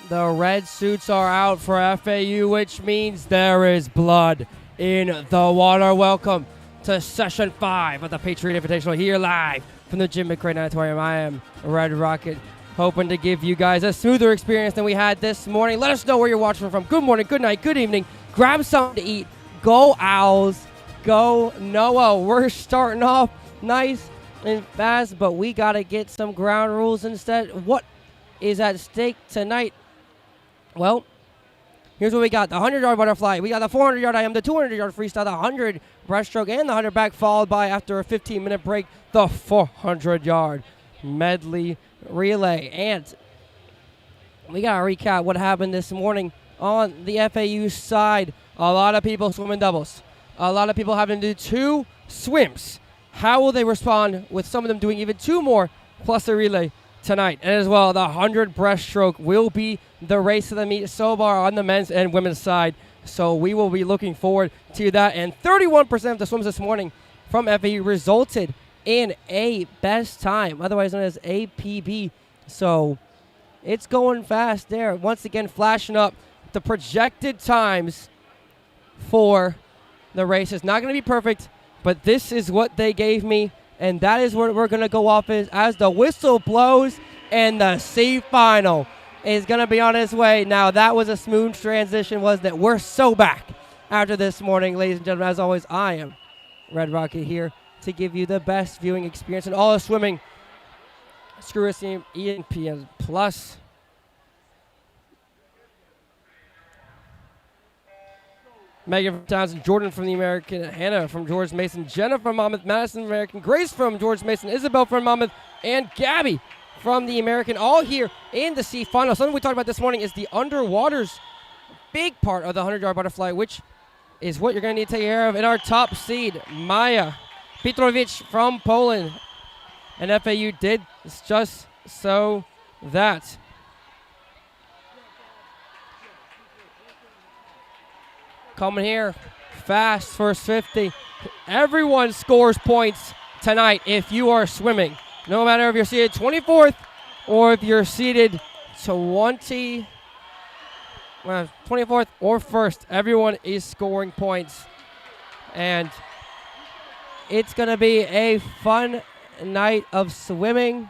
The red suits are out for FAU, which means there is blood in the water. Welcome to Session 5 of the Patriot Invitational here live from the Jim McCray Auditorium. I am Red Rocket, hoping to give you guys a smoother experience than we had this morning. Let us know where you're watching from. Good morning, good night, good evening. Grab something to eat. Go Owls. Go Noah. We're starting off nice and fast, but we got to get some ground rules instead. What is at stake tonight? Well, here's what we got. The 100-yard butterfly. We got the 400-yard IM, the 200-yard freestyle, the 100 breaststroke, and the 100 back, followed by, after a 15-minute break, the 400-yard medley relay. And we got to recap what happened this morning on the FAU side. A lot of people swimming doubles. A lot of people having to do 2 swims. How will they respond with some of them doing even 2 more plus a relay tonight? And as well, the 100 breaststroke will be the race of the meet so far on the men's and women's side. So we will be looking forward to that. And 31% of the swims this morning from FAU resulted in a best time, otherwise known as APB. So it's going fast there. Once again, flashing up the projected times for the race. It's not going to be perfect, but this is what they gave me, and that is what we're going to go off as the whistle blows and the C final is going to be on its way. Now, that was a smooth transition, wasn't it? We're so back after this morning, ladies and gentlemen. As always, I am Red Rocket here to give you the best viewing experience in all of swimming. Screw us, ESPN Plus. Megan from Townsend, Jordan from the American, Hannah from George Mason, Jenna from Monmouth, Madison from American, Grace from George Mason, Isabel from Monmouth, and Gabby from the American, all here in the C final. Something we talked about this morning is the underwaters, big part of the 100-yard butterfly, which is what you're going to need to take care of in our top seed, Maya Petrovich from Poland. And FAU did just so that. Coming here, fast, first 50. Everyone scores points tonight if you are swimming. No matter if you're seated 24th or if you're seated 24th or 1st. Everyone is scoring points. And it's going to be a fun night of swimming.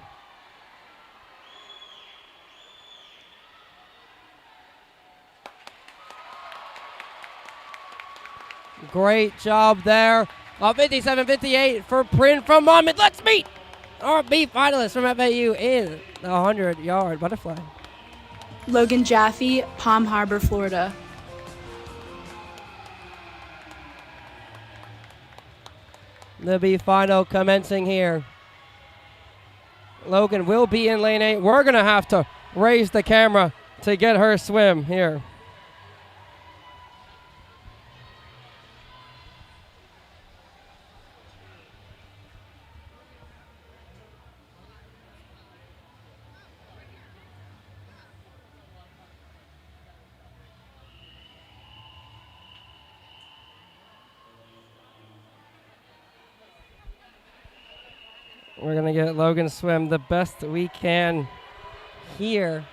Great job there. 57-58 for Prin from Monmouth. Let's meet our B finalists from FAU in the 100-yard butterfly. Logan Jaffe, Palm Harbor, Florida. The B final commencing here. Logan will be in lane 8. We're going to have to raise the camera to get her swim here. We're going to get Logan swim the best we can here.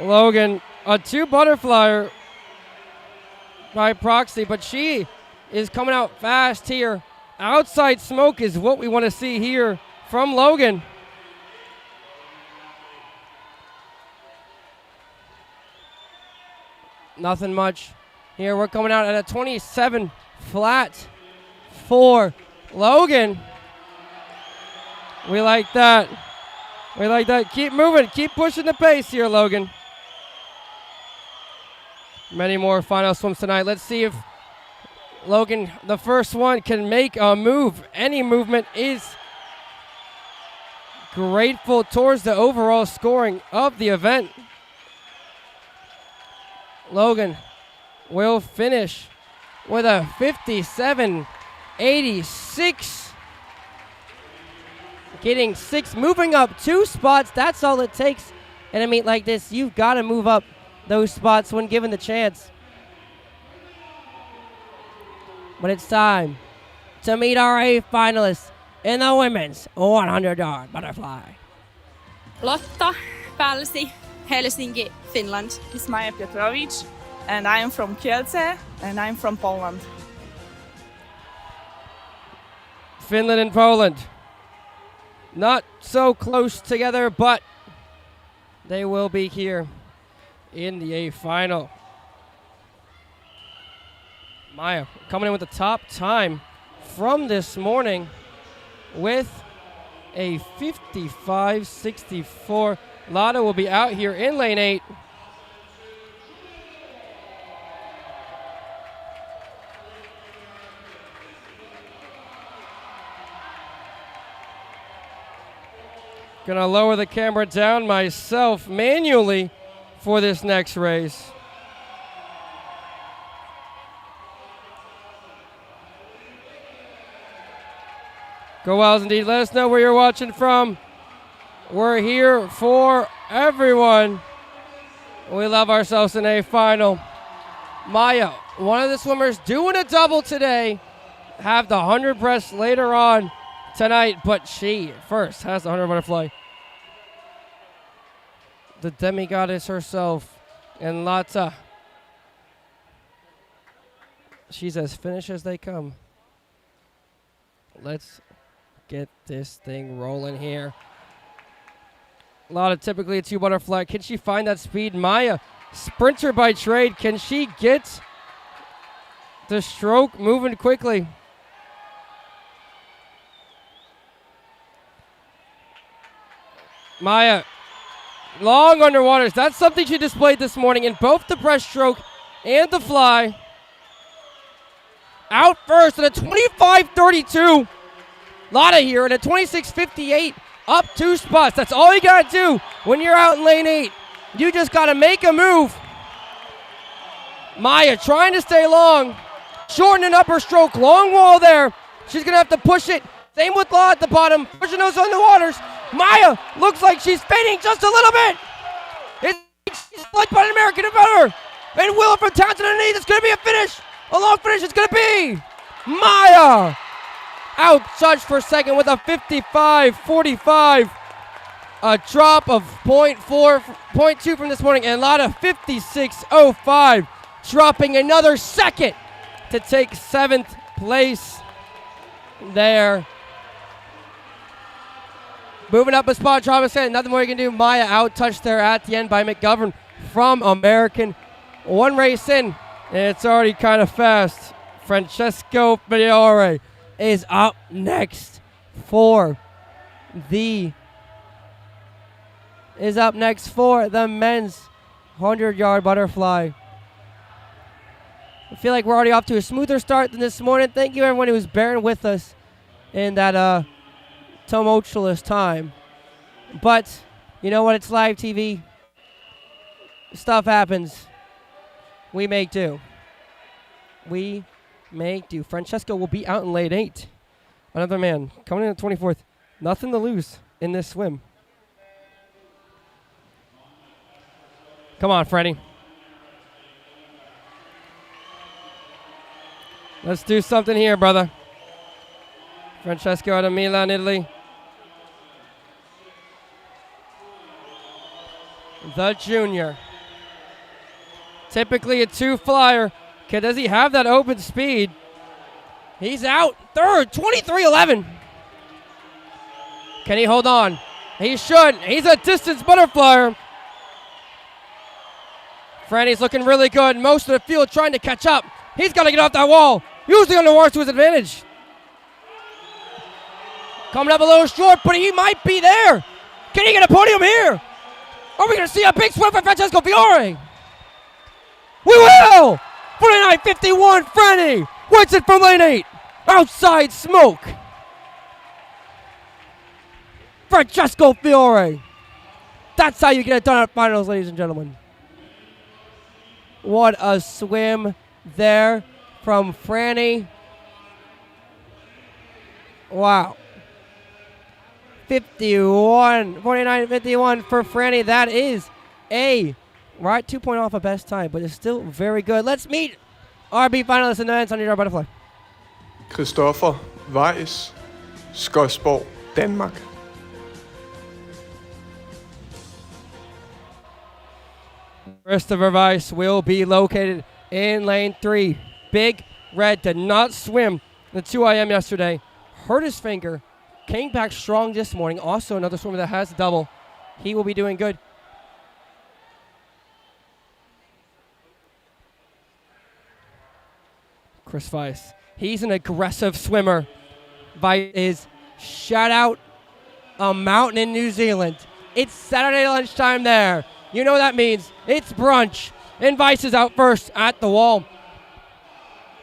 Logan, a 2 butterflyer by proxy, but she is coming out fast here. Outside smoke is what we want to see here from Logan. Nothing much here. We're coming out at a 27 flat for Logan. We like that. We like that. Keep moving. Keep pushing the pace here, Logan. Many more final swims tonight. Let's see if Logan, the first one, can make a move. Any movement is grateful towards the overall scoring of the event. Logan will finish with a 57.86. Getting 6, moving up 2 spots. That's all it takes in a meet like this. You've got to move up those spots when given the chance. But it's time to meet our 8 finalists in the women's 100-yard butterfly. Lotta, F.L.G, Helsinki, Finland. It's Maja Piotrowicz, and I am from Kielce, and I'm from Poland. Finland and Poland. Not so close together, but they will be here in the A final. Maja coming in with the top time from this morning with a 55.64. Lotta will be out here in lane 8. Gonna lower the camera down myself manually for this next race. Go Owls indeed. Let us know where you're watching from. We're here for everyone. We love ourselves in a final. Maja, one of the swimmers doing a double today. Have the 100 breast later on tonight, but she first has the 100 butterfly. The demigoddess herself, and Lotta. She's as finished as they come. Let's get this thing rolling here. Lotta typically a 2 butterfly. Can she find that speed? Maja, sprinter by trade. Can she get the stroke moving quickly? Maja, long underwaters. That's something she displayed this morning in both the breaststroke and the fly. Out first at a 25.32. Lotta here at a 26.58. Up 2 spots. That's all you got to do when you're out in lane 8. You just got to make a move. Maja trying to stay long. Shortening up her stroke. Long wall there. She's going to have to push it. Same with Law at the bottom. Pushing those on the waters. Maja looks like she's fading just a little bit. She's flanked by an American competitor. And Willa from Townsend underneath. It's going to be a finish. A long finish it's going to be. Maja outjudged for second with a 55.45. A drop of 0.2 from this morning. And Lotta 56.05. Dropping another second to take 7th place there. Moving up a spot, Travis said nothing more you can do. Maja out-touched there at the end by McGovern from American. 1 race in, and it's already kind of fast. Francesco Fiore is up next for the men's 100-yard butterfly. I feel like we're already off to a smoother start than this morning. Thank you everyone who was bearing with us in that tumultuous time. But you know what? It's live TV. Stuff happens. We make do. Francesco will be out in lane 8. Another man coming in at 24th. Nothing to lose in this swim. Come on, Freddie. Let's do something here, brother. Francesco out of Milan, Italy. The junior. Typically a 2 flyer. Does he have that open speed? He's out third, 23.11. Can he hold on? He should. He's a distance butterflyer. Franny's looking really good. Most of the field trying to catch up. He's got to get off that wall. Usually on the wars to his advantage. Coming up a little short, but he might be there. Can he get a podium here? Are we going to see a big swim for Francesco Fiore? We will! 49.51, Franny wins it from lane 8. Outside smoke. Francesco Fiore. That's how you get it done at finals, ladies and gentlemen. What a swim there from Franny. Wow. 49.51 for Franny. That is a Right, 2 point off a best time, but it's still very good. Let's meet RB finalists in the men's 100-yard butterfly. Christoffer Weiss, Skodsborg, Danmark. Christopher Weiss will be located in lane 3. Big Red did not swim the 2IM yesterday. Hurt his finger. Came back strong this morning. Also another swimmer that has a double. He will be doing good. Chris Weiss. He's an aggressive swimmer. Weiss is shout out a mountain in New Zealand. It's Saturday lunchtime there. You know what that means. It's brunch. And Weiss is out first at the wall.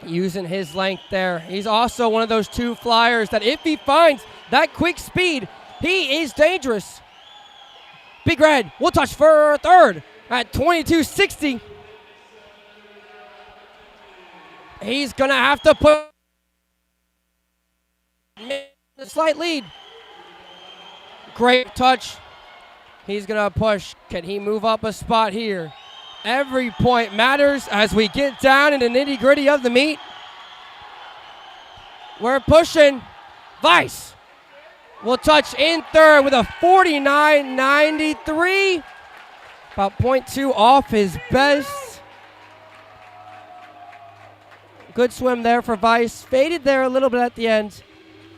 Using his length there. He's also one of those 2 flyers that if he finds that quick speed, he is dangerous. Big Red will touch for third at 22.60. He's going to have to put a slight lead. Great touch. He's going to push. Can he move up a spot here? Every point matters as we get down in the nitty-gritty of the meet. We're pushing. Weiss will touch in third with a 49.93. About 0.2 off his best. Good swim there for Weiss. Faded there a little bit at the end,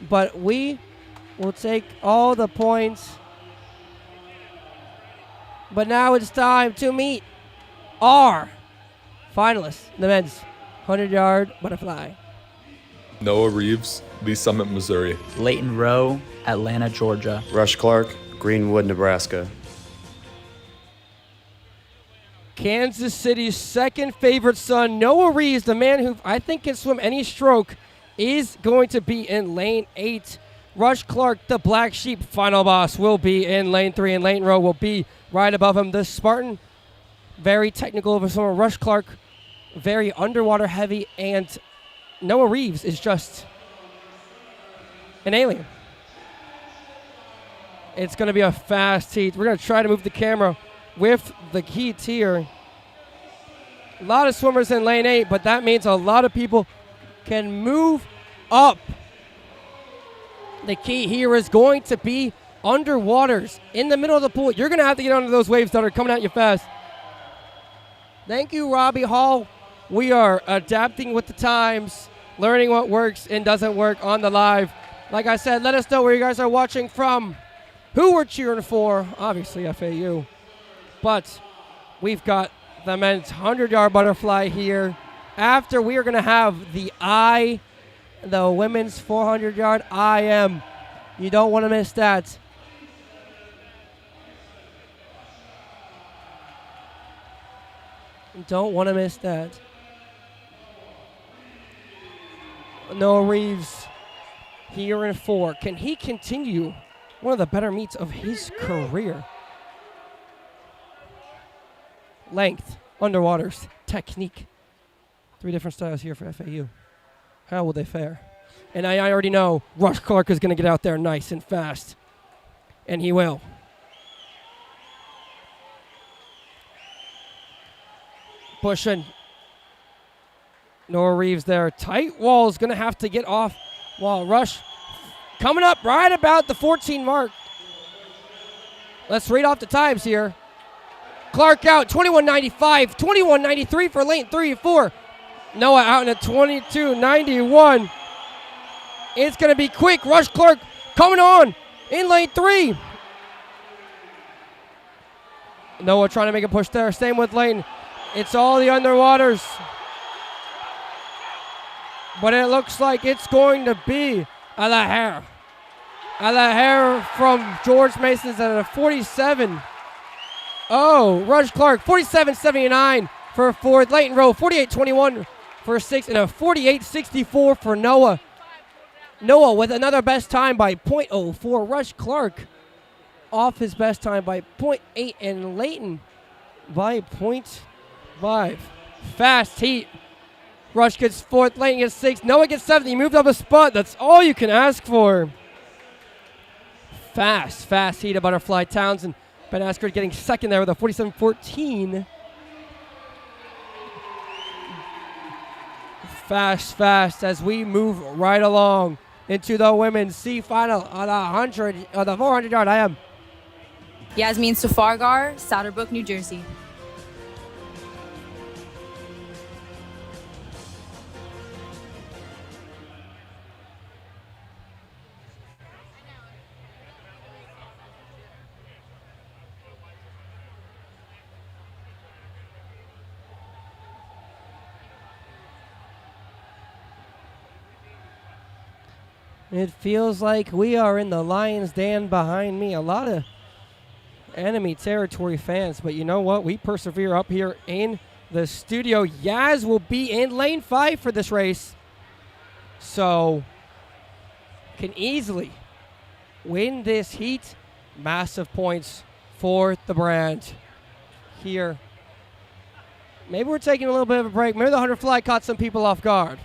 but we will take all the points. But now it's time to meet our finalists in the men's 100-yard butterfly. Noah Reeves, Lee Summit, Missouri. Leighton Rowe, Atlanta, Georgia. Rush Clark, Greenwood, Nebraska. Kansas City's second favorite son, Noah Reeves, the man who I think can swim any stroke, is going to be in lane 8. Rush Clark, the black sheep final boss, will be in lane 3, and Leighton Rowe will be right above him. The Spartan, very technical of a swimmer. Rush Clark, very underwater heavy, and Noah Reeves is just an alien. It's going to be a fast heat. We're going to try to move the camera with the heat here. A lot of swimmers in lane 8, but that means a lot of people can move up. The key here is going to be underwaters in the middle of the pool. You're going to have to get under those waves that are coming at you fast. Thank you, Robbie Hall. We are adapting with the times, learning what works and doesn't work on the live. Like I said, let us know where you guys are watching from, who we're cheering for. Obviously, FAU. But we've got the men's 100-yard butterfly here. After, we are going to have the women's 400-yard IM. You don't want to miss that. Don't want to miss that. Noah Reeves here in 4. Can he continue one of the better meets of his career? Length, underwaters, technique. 3 different styles here for FAU. How will they fare? And I already know Rush Clark is going to get out there nice and fast. And he will. Pushing. Noah Reeves there. Tight wall is going to have to get off while Rush coming up right about the 14 mark. Let's read off the times here. Clark out, 21.95, 21.93 for lane 3 and 4. Noah out in a 22.91. It's going to be quick. Rush Clark coming on in lane 3. Noah trying to make a push there. Same with Leighton. It's all the underwaters. But it looks like it's going to be Alaher. Alaher from George Mason's at a 47. Oh, Rush Clark, 47.79 for 4th. Leighton Rowe, 48.21 for 6th, and a 48.64 for Noah. Noah with another best time by 0.04. Rush Clark off his best time by 0.8, and Leighton by 0.5. Fast heat. Rush gets 4th, Leighton gets 6th, Noah gets 7th. He moved up a spot. That's all you can ask for. Fast heat of Butterfly. Townsend, Ben Askren getting 2nd there with a 47.14 fast as we move right along into the women's C final on the 400 yard. I am Yasmin Safargar, Souterbrook, New Jersey. It feels like we are in the lion's den behind me. A lot of enemy territory fans, but you know what? We persevere up here in the studio. Yaz will be in lane 5 for this race, so can easily win this heat. Massive points for the brand here. Maybe we're taking a little bit of a break. Maybe the 100 fly caught some people off guard.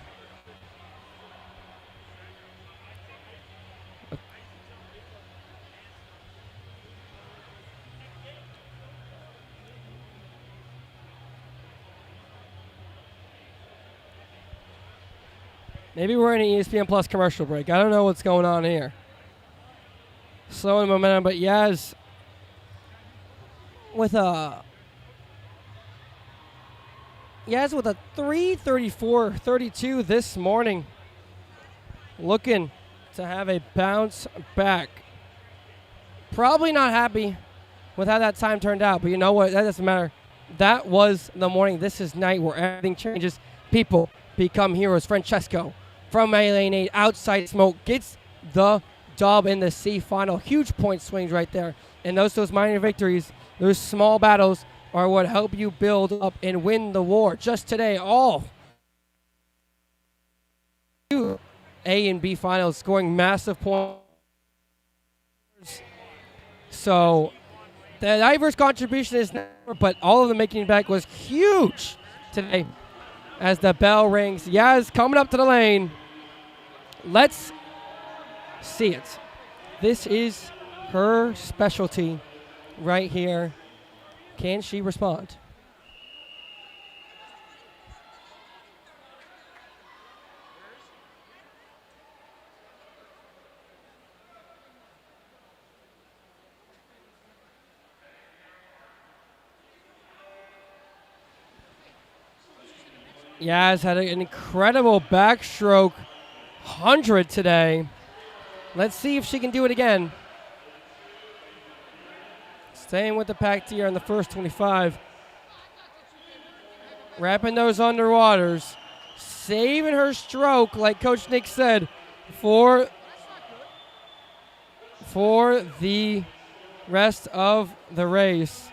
Maybe we're in an ESPN Plus commercial break. I don't know what's going on here. Slowing the momentum, but Yaz with a 3:34.32 this morning. Looking to have a bounce back. Probably not happy with how that time turned out, but you know what? That doesn't matter. That was the morning. This is night where everything changes. People become heroes. Francesco from lane 8, outside smoke, gets the dub in the C final. Huge point swings right there. And those minor victories, those small battles are what help you build up and win the war. Just today, all A and B finals scoring massive points. So the diverse contribution is never, but all of them making it back was huge today. As the bell rings, Yaz coming up to the lane. Let's see it. This is her specialty right here. Can she respond? Yaz had an incredible backstroke 100 today. Let's see if she can do it again. Staying with the pack tier in the first 25. Wrapping those underwaters. Saving her stroke, like Coach Nick said, for the rest of the race.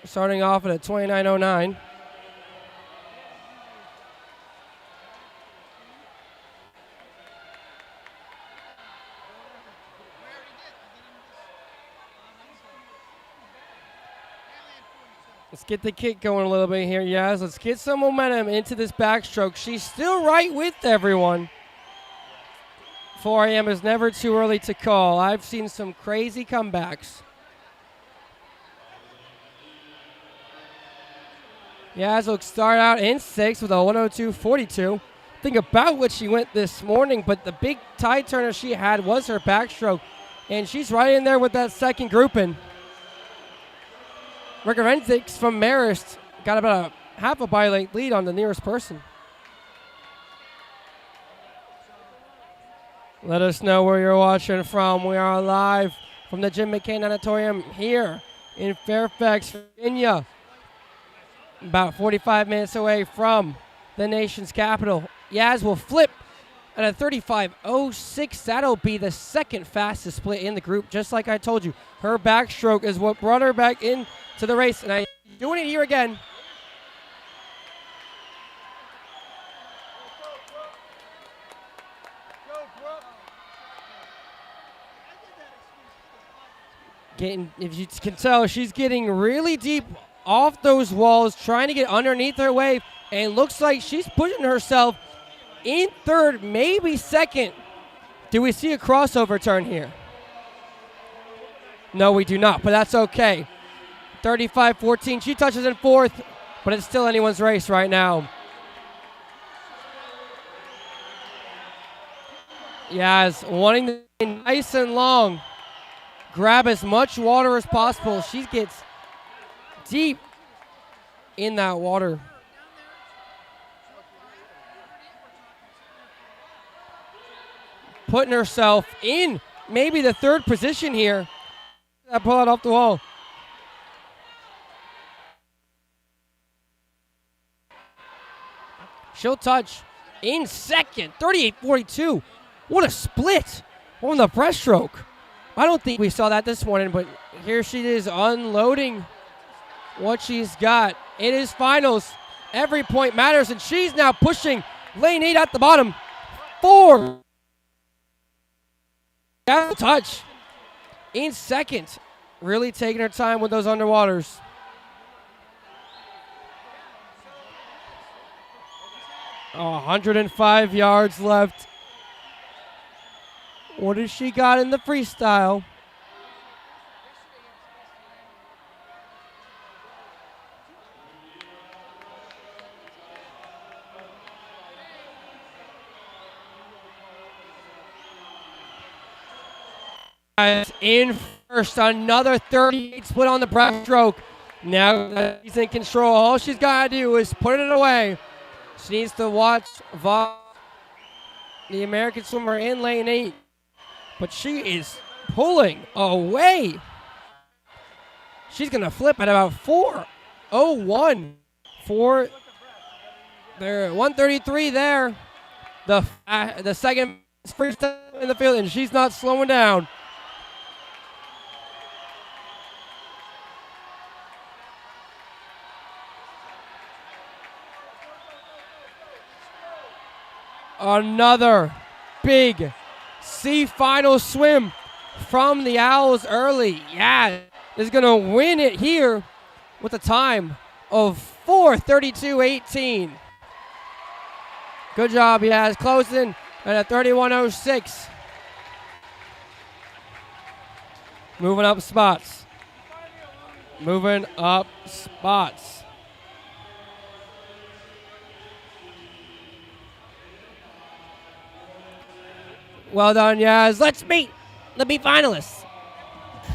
Starting off at a 29.09. Let's get the kick going a little bit here, Yaz. Let's get some momentum into this backstroke. She's still right with everyone. 4 a.m. is never too early to call. I've seen some crazy comebacks. Yaz will start out in 6 with a 102.42. Think about what she went this morning, but the big tie turner she had was her backstroke, and she's right in there with that second grouping. Rick from Marist got about a half a bike lead on the nearest person. Let us know where you're watching from. We are live from the Jim McCain Auditorium here in Fairfax, Virginia. About 45 minutes away from the nation's capital. Yaz will flip at a 35.06. That'll be the second fastest split in the group. Just like I told you, her backstroke is what brought her back into the race. And I'm doing it here again. If you can tell, she's getting really deep off those walls, trying to get underneath her wave, and looks like she's pushing herself in third, maybe second. Do we see a crossover turn here? No, we do not, but that's okay. 35.14, she touches in fourth, but it's still anyone's race right now. Yes, wanting to be nice and long. Grab as much water as possible. She gets deep in that water. Putting herself in maybe the third position here. That pull out off the wall. She'll touch in second, 38-42. What a split on the breaststroke. I don't think we saw that this morning, but here she is unloading what she's got. It is finals. Every point matters, and she's now pushing lane 8 at the bottom. 4. Touch in second. Really taking her time with those underwaters. Oh, 105 yards left. What has she got in the freestyle? In first, another 38 split on the breaststroke. Now that she's in control, all she's got to do is put it away. She needs to watch the American swimmer in lane 8. But she is pulling away. She's going to flip at about 4:01. There, 133 there. The second freestyle in the field, and she's not slowing down. Another big C final swim from the Owls early. Yeah, is going to win it here with a time of 4:32.18. Good job, Yaz. Closing at a 31:06. Moving up spots. Moving up spots. Well done, Yaz. Let's meet the B finalists.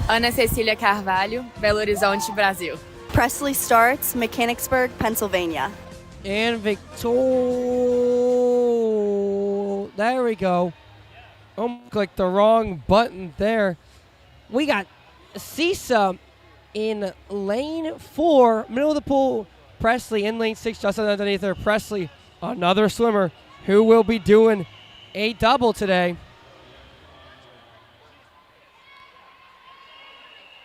Ana Cecília Carvalho, Belo Horizonte, Brasil. Presley Starts, Mechanicsburg, Pennsylvania. And Victor. There we go. Almost clicked the wrong button there. We got Cisa in lane 4, middle of the pool. Presley in lane 6, just underneath her. Presley, another swimmer who will be doing a double today.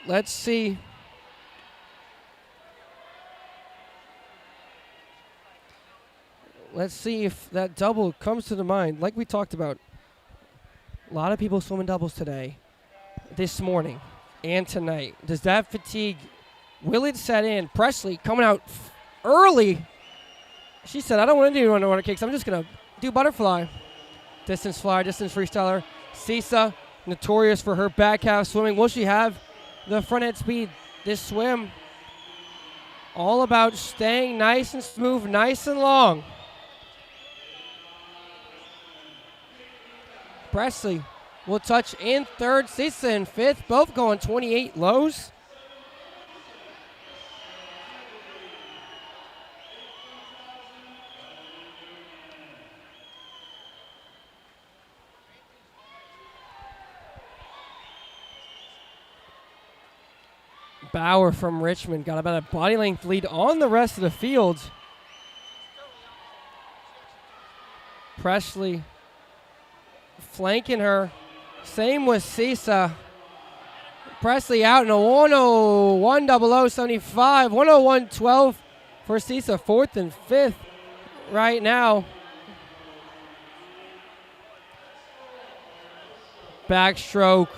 Let's see. Let's see if that double comes to the mind. Like we talked about, a lot of people swimming doubles today, this morning, and tonight. Does that fatigue, will it set in? Presley coming out early. She said, I don't want to do underwater kicks. I'm just going to do butterfly. Distance flyer, distance freestyler. Cisa, notorious for her back half swimming. Will she have the front head speed this swim? All about staying nice and smooth, nice and long. Presley will touch in third, Cisa in fifth, both going 28 lows. Bauer from Richmond got about a body length lead on the rest of the field. Presley flanking her. Same with Cisa. Presley out in a 101.0075. 101.12 for Cisa, fourth and fifth right now. Backstroke.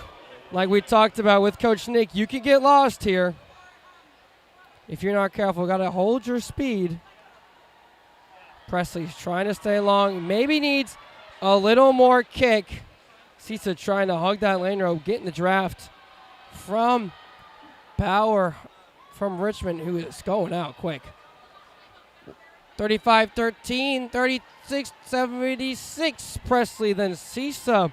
Like we talked about with Coach Nick, you can get lost here. If you're not careful, got to hold your speed. Presley's trying to stay long. Maybe needs a little more kick. Cisa trying to hug that lane rope, getting the draft from Bauer from Richmond, who is going out quick. 35-13, 36-76. Presley, then Cisa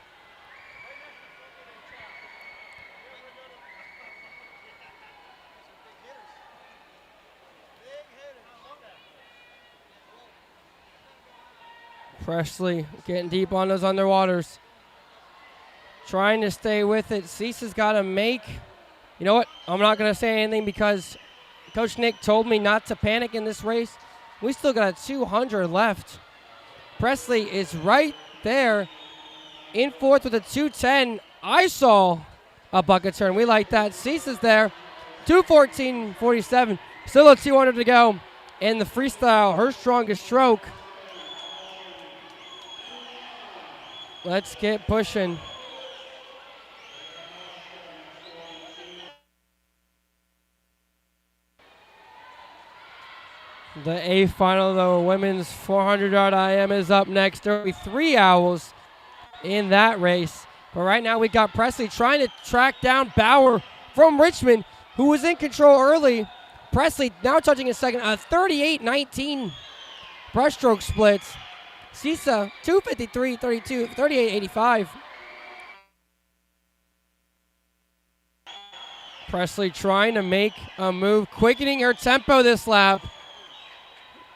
Presley getting deep on those underwaters. Trying to stay with it. Cisa's got to make. You know what? I'm not going to say anything because Coach Nick told me not to panic in this race. We still got a 200 left. Presley is right there in fourth with a 210. I saw a bucket turn. We like that. Cisa's there. 2:14.47. Still a 200 to go. In the freestyle, her strongest stroke. Let's get pushing. The A final, the women's 400-yard IM is up next. There will be 3 owls in that race. But right now we got Presley trying to track down Bauer from Richmond, who was in control early. Presley now touching his second, a 38-19 breaststroke splits. Cisa, 2:53.32, 38.85. Presley trying to make a move, quickening her tempo this lap.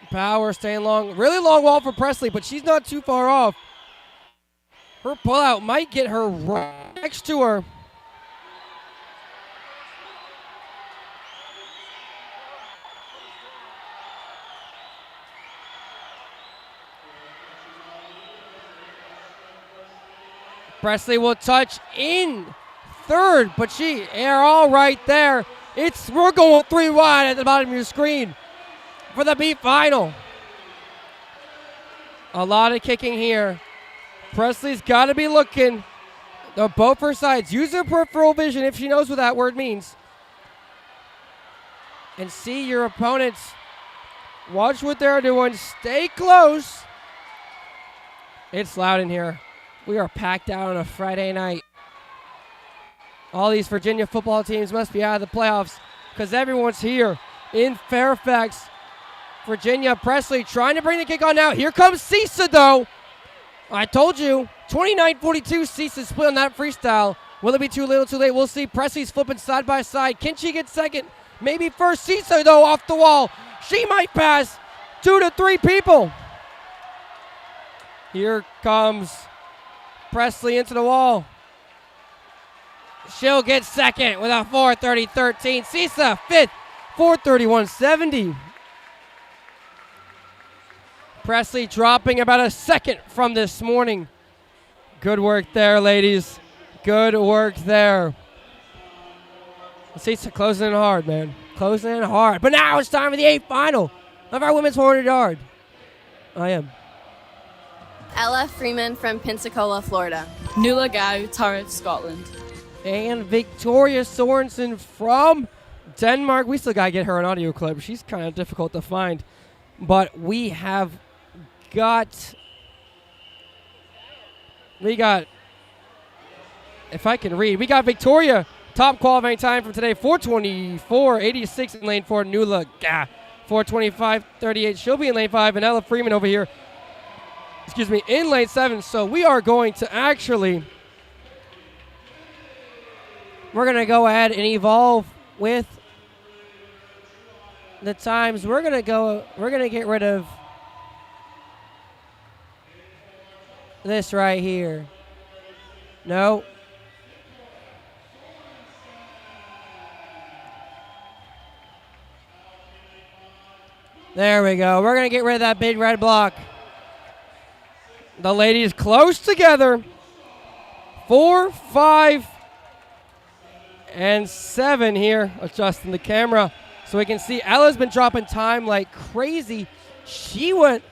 Power staying long. Really long wall for Presley, but she's not too far off. Her pullout might get her right next to her. Presley will touch in third, but they're all right there. We're going 3 wide at the bottom of your screen for the B final. A lot of kicking here. Presley's got to be looking on both her sides. Use her peripheral vision if she knows what that word means. And see your opponents. Watch what they're doing. Stay close. It's loud in here. We are packed out on a Friday night. All these Virginia football teams must be out of the playoffs because everyone's here in Fairfax, Virginia. Presley trying to bring the kick on now. Here comes Cisa, though. I told you, 29-42, Cisa split on that freestyle. Will it be too little, too late? We'll see. Presley's flipping side by side. Can she get second? Maybe first. Cisa, though, off the wall. She might pass 2 to 3 people. Here comes Presley into the wall. She'll get second with a 4:30.13. Cisa, fifth, 4:31.70. Presley dropping about a second from this morning. Good work there, ladies. Good work there. Cisa closing in hard, man. Closing in hard. But now it's time for the 8th final of our women's 400-yard. I am. Ella Freeman from Pensacola, Florida. Nuala Gow, Tara, Scotland. And Victoria Sorensen from Denmark. We still got to get her an audio clip. She's kind of difficult to find. But we got, if I can read, we got Victoria, top qualifying time from today, 4:24.86 in lane 4. Nuala, 4:25.38. She'll be in lane 5. And Ella Freeman over here, in lane 7. So we are going to actually, we're going to go ahead and evolve with the times. We're going to get rid of this right here. No. There we go. We're going to get rid of that big red block. The ladies close together. 4, 5, and 7 here. Adjusting the camera so we can see. Ella's been dropping time like crazy. She went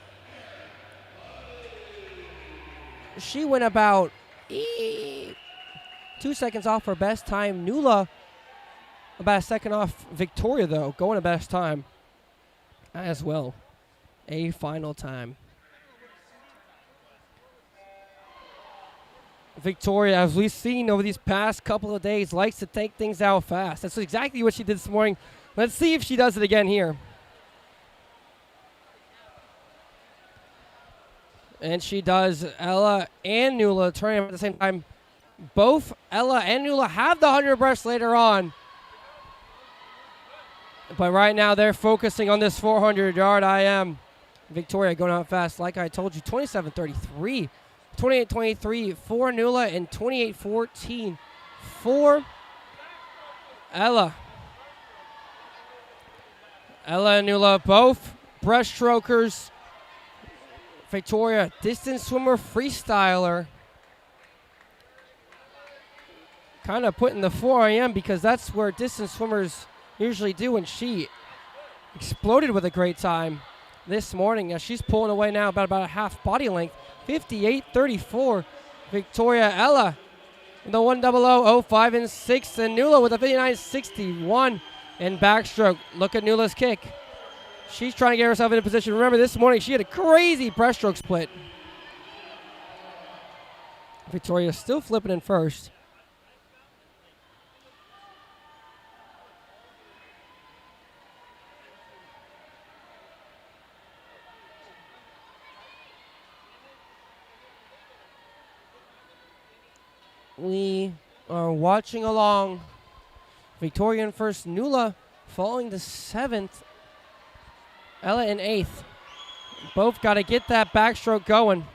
about 2 seconds off her best time. Nuala about a second off Victoria, though, going to best time as well. A final time. Victoria, as we've seen over these past couple of days, likes to take things out fast. That's exactly what she did this morning. Let's see if she does it again here. And she does. Ella and Nuala turning at the same time. Both Ella and Nuala have the 100 breast later on. But right now they're focusing on this 400-yard IM. Victoria going out fast, like I told you, 27-33, 28-23 for Nula, and 28-14 for Ella. Ella and Nula both breaststrokers. Victoria, distance swimmer, freestyler. Kind of putting the 4 a.m. because that's where distance swimmers usually do, and she exploded with a great time this morning as she's pulling away now about a half body length. 58-34. Victoria. Ella in the 100.05 and 6, and Nula with a 59.61 in backstroke. Look at Nula's kick. She's trying to get herself into position. Remember, this morning she had a crazy breaststroke split. Victoria still flipping in first. We are watching along. Victoria in first, Nula falling to 7th, Ella in 8th. Both got to get that backstroke going.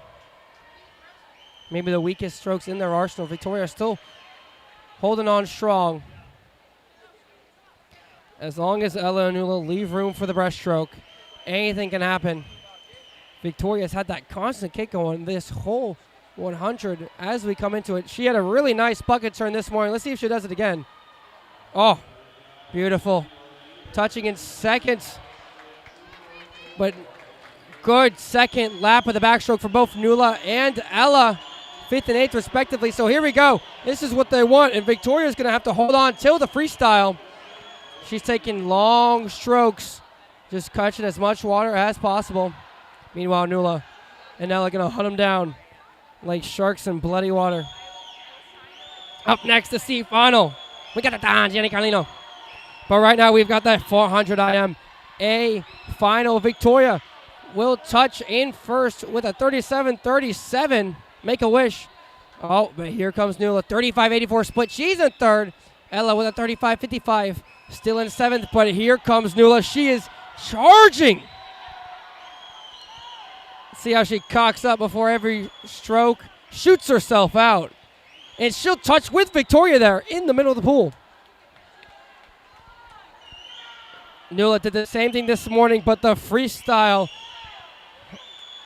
Maybe the weakest strokes in their arsenal. Victoria still holding on strong. As long as Ella and Nula leave room for the breaststroke, anything can happen. Victoria's had that constant kick going this whole 100 as we come into it. She had a really nice bucket turn this morning. Let's see if she does it again. Oh, beautiful. Touching in second. But good second lap of the backstroke for both Nula and Ella. 5th and 8th respectively. So here we go. This is what they want. And Victoria's going to have to hold on till the freestyle. She's taking long strokes. Just catching as much water as possible. Meanwhile, Nula and Ella going to hunt them down like sharks in bloody water. Up next, the C final. We got the Jenny Carlino. But right now, we've got that 400 IM A final. Victoria will touch in first with a 37-37. Make a wish. Oh, but here comes Nula. 35-84 split. She's in third. Ella with a 35-55. Still in 7th, but here comes Nula. She is charging. See how she cocks up before every stroke. Shoots herself out. And she'll touch with Victoria there in the middle of the pool. Nula did the same thing this morning, but the freestyle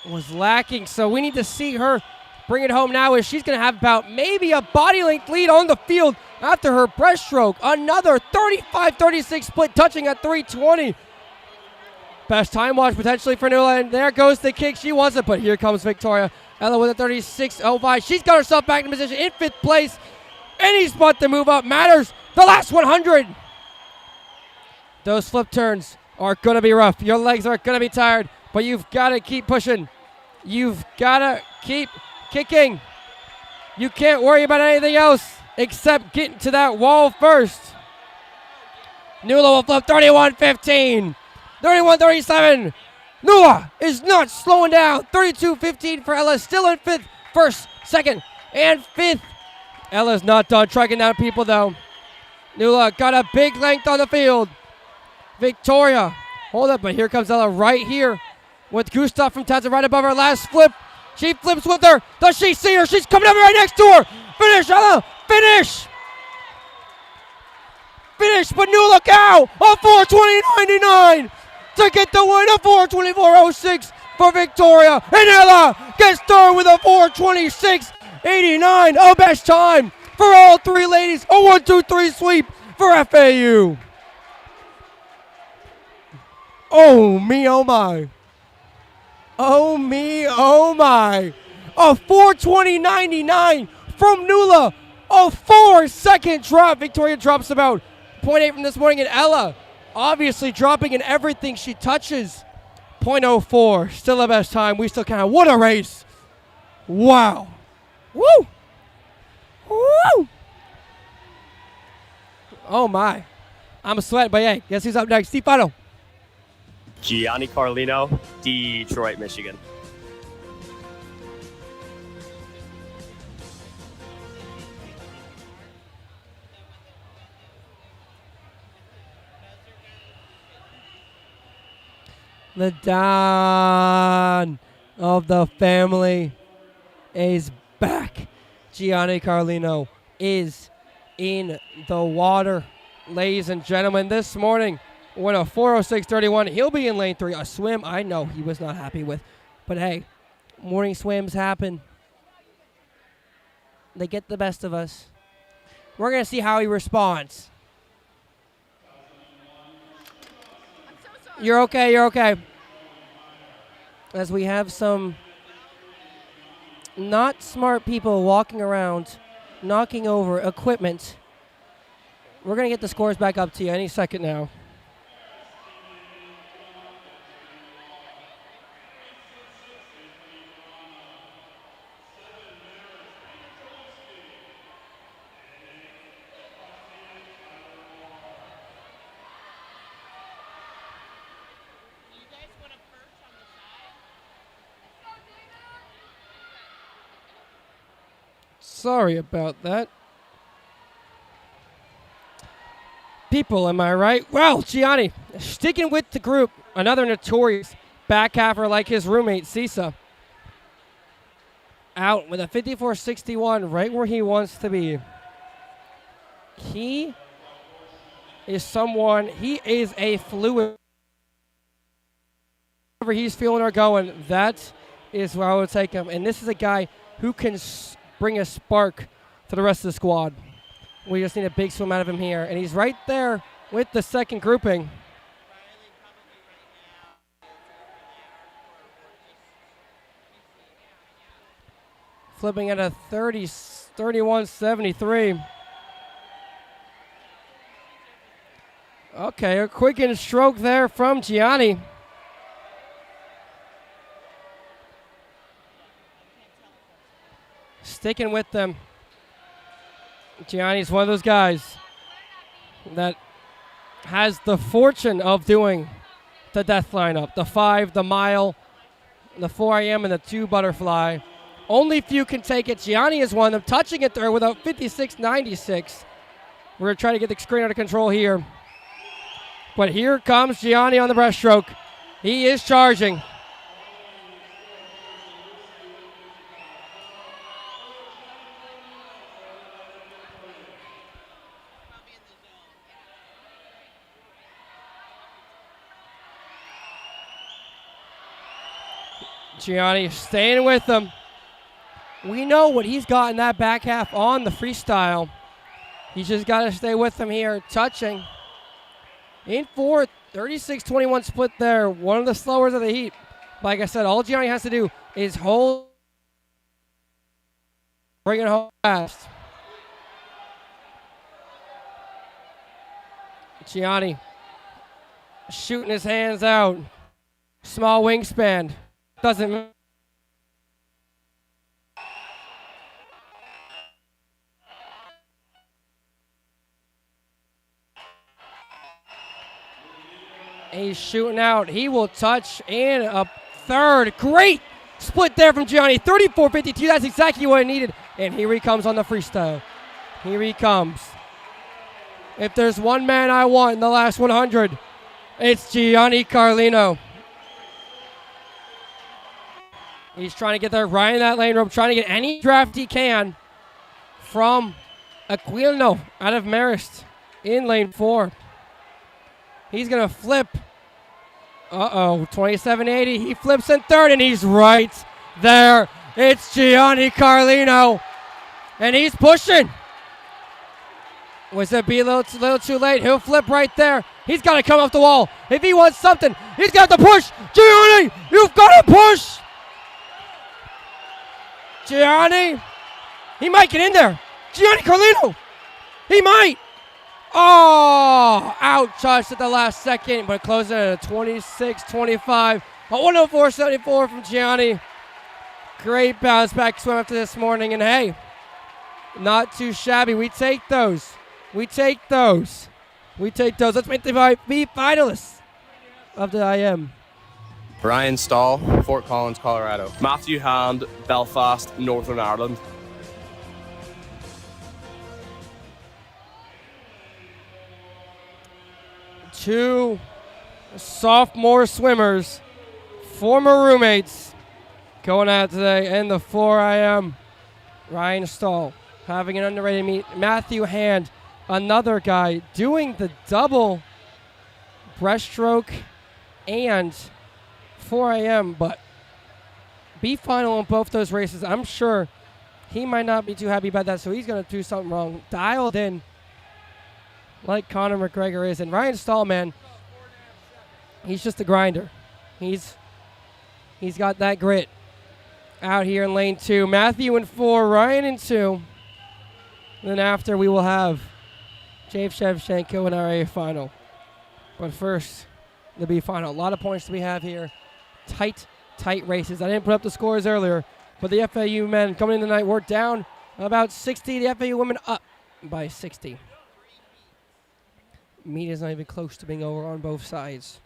was lacking. So we need to see her bring it home now, as she's going to have about maybe a body length lead on the field after her breaststroke. Another 35-36 split, touching at 3:20. Best time watch potentially for Nula, and there goes the kick. She wants it, but here comes Victoria. Ella with a 36.05. She's got herself back in position in 5th place. Any spot to move up matters. The last 100. Those flip turns are going to be rough. Your legs are going to be tired, but you've got to keep pushing. You've got to keep kicking. You can't worry about anything else except getting to that wall first. Nula will flip 31-15. 31-37. Nula is not slowing down. 32-15 for Ella. Still in 5th. First, 2nd, and 5th. Ella's not done tracking down people, though. Nula got a big length on the field. Victoria, hold up, but here comes Ella right here with Gustav from Tazza right above her last flip. She flips with her. Does she see her? She's coming up right next to her. Finish, Ella. Finish. Finish, but Nula cow on 4:20.99 to get the win of 4:24.06 for Victoria. And Ella gets third with a 4:26.89. A best time for all three ladies. A 1-2-3 sweep for FAU. Oh me, oh my. Oh me, oh my. A 4:20.99 from Nula. A 4-second drop. Victoria drops about 0.8 from this morning, and Ella obviously dropping in everything she touches. 0.04. Still the best time. We still count. What a race. Wow. Woo. Woo. Oh my. I'm a sweat, but hey, guess who's up next? Stefano. Gianni Carlino, Detroit, Michigan. The Don of the family is back. Gianni Carlino is in the water. Ladies and gentlemen, this morning, with a 4:06.31, he'll be in lane 3. A swim I know he was not happy with. But hey, morning swims happen. They get the best of us. We're going to see how he responds. You're okay, you're okay. As we have some not smart people walking around, knocking over equipment. We're going to get the scores back up to you any second now. Sorry about that. People, am I right? Well, Gianni, sticking with the group, another notorious back halfer like his roommate, Sisa. Out with a 54.61, right where he wants to be. He is a fluid. Wherever he's feeling or going, that is where I would take him. And this is a guy who can bring a spark to the rest of the squad. We just need a big swim out of him here. And he's right there with the second grouping. Flipping at a 31.73. Okay, a quickened stroke there from Gianni. Sticking with them. Gianni's one of those guys that has the fortune of doing the death lineup. The 5, the mile, the 4 a.m., and the 2 butterfly. Only few can take it. Gianni is one of them, touching it there with a 56.96. We're going to try to get the screen under control here. But here comes Gianni on the breaststroke. He is charging. Gianni staying with them. We know what he's got in that back half on the freestyle. He's just got to stay with them here, touching. In fourth, 36-21 split there. One of the slowers of the heat. Like I said, all Gianni has to do is hold, bring it home fast. Gianni shooting his hands out. Small wingspan. Doesn't. He's shooting out. He will touch in a third. Great split there from Gianni. 34.52. That's exactly what I needed. And here he comes on the freestyle. Here he comes. If there's one man I want in the last 100, it's Gianni Carlino. He's trying to get there, riding that lane rope, trying to get any draft he can from Aquino out of Marist in lane 4. He's going to flip. 27.80. He flips in third, and he's right there. It's Gianni Carlino, and he's pushing. Was it be a little too late? He'll flip right there. He's got to come off the wall. If he wants something, he's got to push. Gianni, you've got to push. Gianni, he might get in there. Gianni Carlino, he might. Oh, out touched at the last second, but closing at a 26-25. A 104.74 from Gianni. Great bounce back swim after this morning, and hey, not too shabby. We take those. We take those. We take those. Let's make the be finalists of the IM. Brian Stahl, Fort Collins, Colorado. Matthew Hand, Belfast, Northern Ireland. Two sophomore swimmers, former roommates, going out today. And the 4IM, Ryan Stahl having an underrated meet. Matthew Hand, another guy, doing the double breaststroke and 4IM, but B final in both those races. I'm sure he might not be too happy about that, so he's going to do something wrong. Dialed in like Conor McGregor is. And Ryan Stahl, man, he's just a grinder. He's got that grit out here in lane 2. Matthew in 4, Ryan in 2. And then after, we will have Jave Shevchenko in our A final. But first, the B final. A lot of points we have here. Tight races. I didn't put up the scores earlier, but the FAU men coming in tonight, we're down about 60. The FAU women up by 60. Meet is not even close to being over on both sides.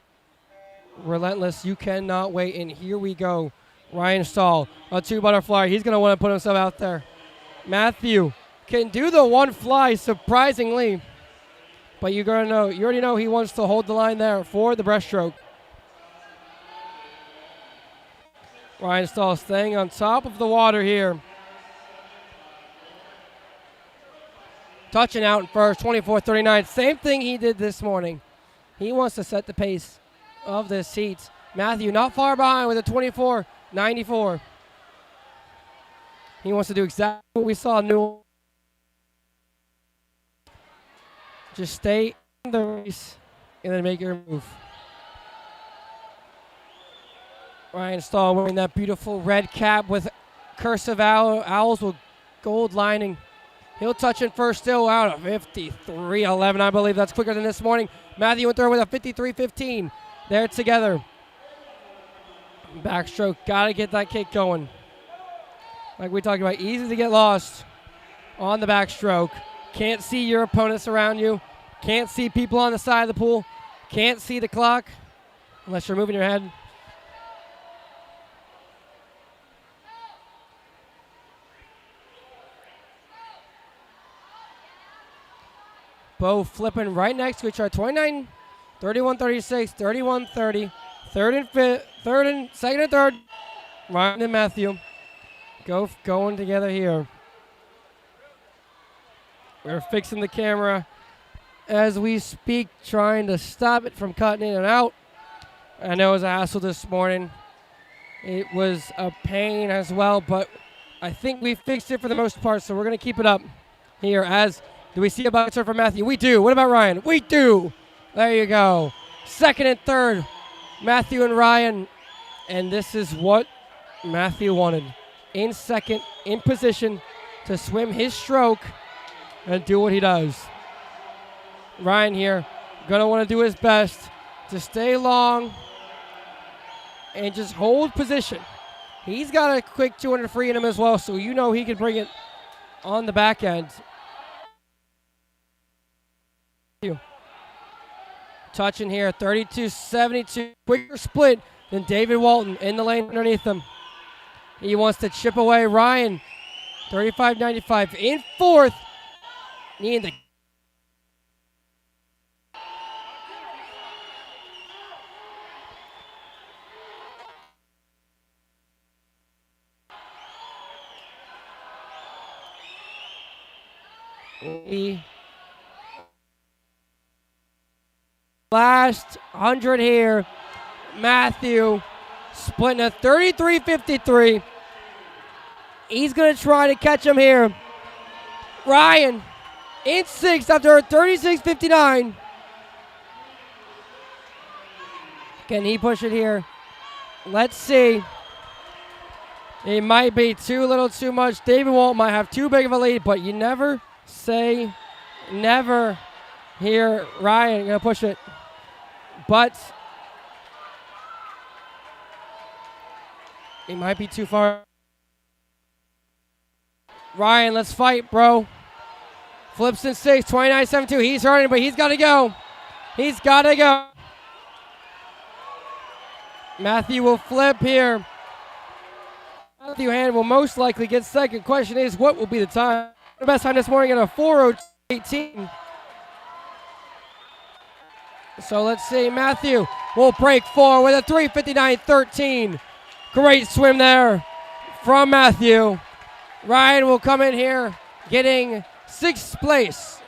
Relentless, you cannot wait, and here we go. Ryan Stahl, a 2 butterfly. He's going to want to put himself out there. Matthew can do the 1 fly, surprisingly. But you already know he wants to hold the line there for the breaststroke. Ryan Stahl staying on top of the water here. Touching out in first, 24:39. Same thing he did this morning. He wants to set the pace of this heat. Matthew not far behind with a 24:94. He wants to do exactly what we saw new. Just stay in the race and then make your move. Ryan Stahl wearing that beautiful red cap with cursive owls with gold lining. He'll touch in first, still out of 53:11. I believe that's quicker than this morning. Matthew in third with a 53:15. They're together. Backstroke, got to get that kick going. Like we talked about, easy to get lost on the backstroke. Can't see your opponents around you. Can't see people on the side of the pool. Can't see the clock unless you're moving your head. Both flipping right next to each other. 29, 31-36, 31-30. Second and third. Ryan and Matthew going together here. We're fixing the camera as we speak, trying to stop it from cutting in and out. I know it was a hassle this morning. It was a pain as well, but I think we fixed it for the most part, so we're going to keep it up here. Do we see a bouncer for Matthew? We do. What about Ryan? We do. There you go. Second and third, Matthew and Ryan. And this is what Matthew wanted. In second, in position to swim his stroke and do what he does. Ryan here, going to want to do his best to stay long and just hold position. He's got a quick 200 free in him as well, so you know he can bring it on the back end. Touching here, 32-72, quicker split than David Walton in the lane underneath him. He wants to chip away. Ryan, 35-95 in fourth. Needing the last 100 here. Matthew splitting a 33-53. He's going to try to catch him here. Ryan in sixth after a 36-59. Can he push it here? Let's see. It might be too little too much. David Walt might have too big of a lead, but you never say never here. Ryan going to push it. But it might be too far. Ryan, let's fight, bro. Flips in six, 29-72. He's hurting, but he's got to go. He's got to go. Matthew will flip here. Matthew Hand will most likely get second. Question is, what will be the time? The best time this morning at a 4:18. So let's see. Matthew will break 4 with a 3:59.13. Great swim there from Matthew. Ryan will come in here getting 6th place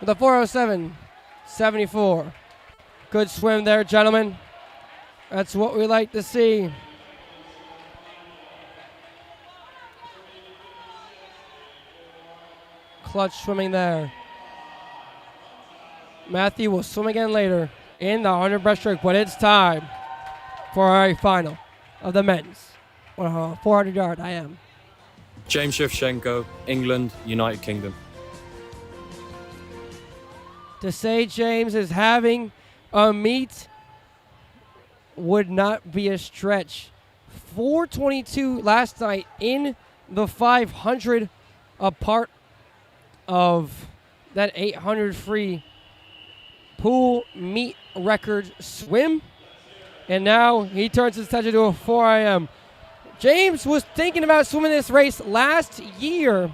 with a 4:07.74. Good swim there, gentlemen. That's what we like to see. Clutch swimming there. Matthew will swim again later in the 100 breaststroke, but it's time for our final of the men's 400 yard IM. James Shevchenko, England, United Kingdom. To say James is having a meet would not be a stretch. 4:22 last night in the 500, a part of that 800 free pool meet record swim. And now he turns his attention to a 4 IM. James was thinking about swimming this race last year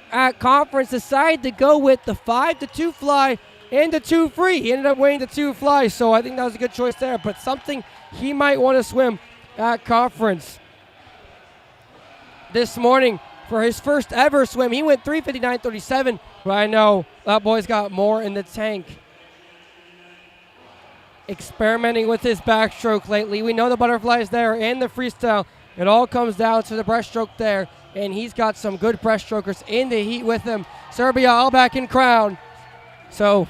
at conference, decided to go with the 5-2 fly and the 2 free. He ended up winning the 2 fly, so I think that was a good choice there, but something he might want to swim at conference. This morning, for his first ever swim, he went 3:59.37, but I know that boy's got more in the tank. Experimenting with his backstroke lately. We know the butterflies there and the freestyle. It all comes down to the breaststroke there, and he's got some good breaststrokers in the heat with him. Serbia all back in crown. So,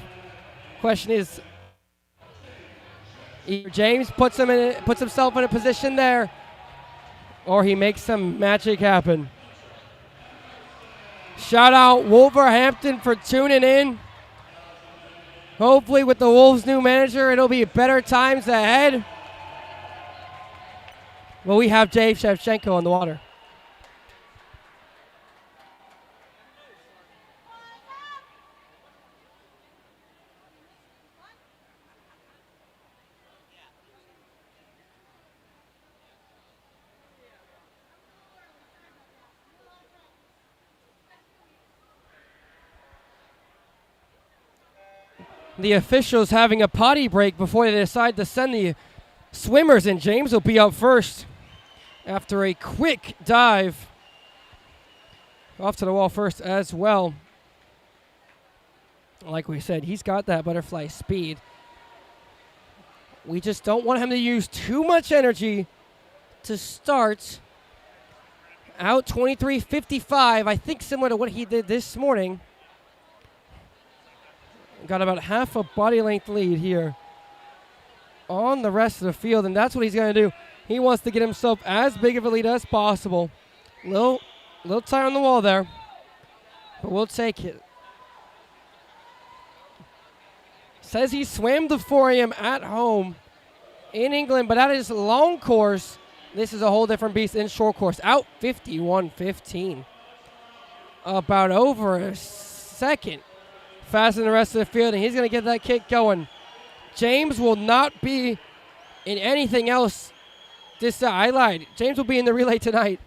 question is, either James puts himself in a position there, or he makes some magic happen. Shout out Wolverhampton for tuning in. Hopefully with the Wolves' new manager, it'll be better times ahead. Well, we have Dave Shevchenko on the water. The officials having a potty break before they decide to send the swimmers, and James will be up first after a quick dive off to the wall first as well. Like we said, he's got that butterfly speed. We just don't want him to use too much energy to start out 23:55, I think similar to what he did this morning. Got about half a body length lead here on the rest of the field, and that's what he's going to do. He wants to get himself as big of a lead as possible. Little tight on the wall there, but we'll take it. Says he swam the 4 AM at home in England, but at his long course, this is a whole different beast in short course. Out 51:15. About over a second faster than the rest of the field, and he's going to get that kick going. James will not be in anything else. I lied. James will be in the relay tonight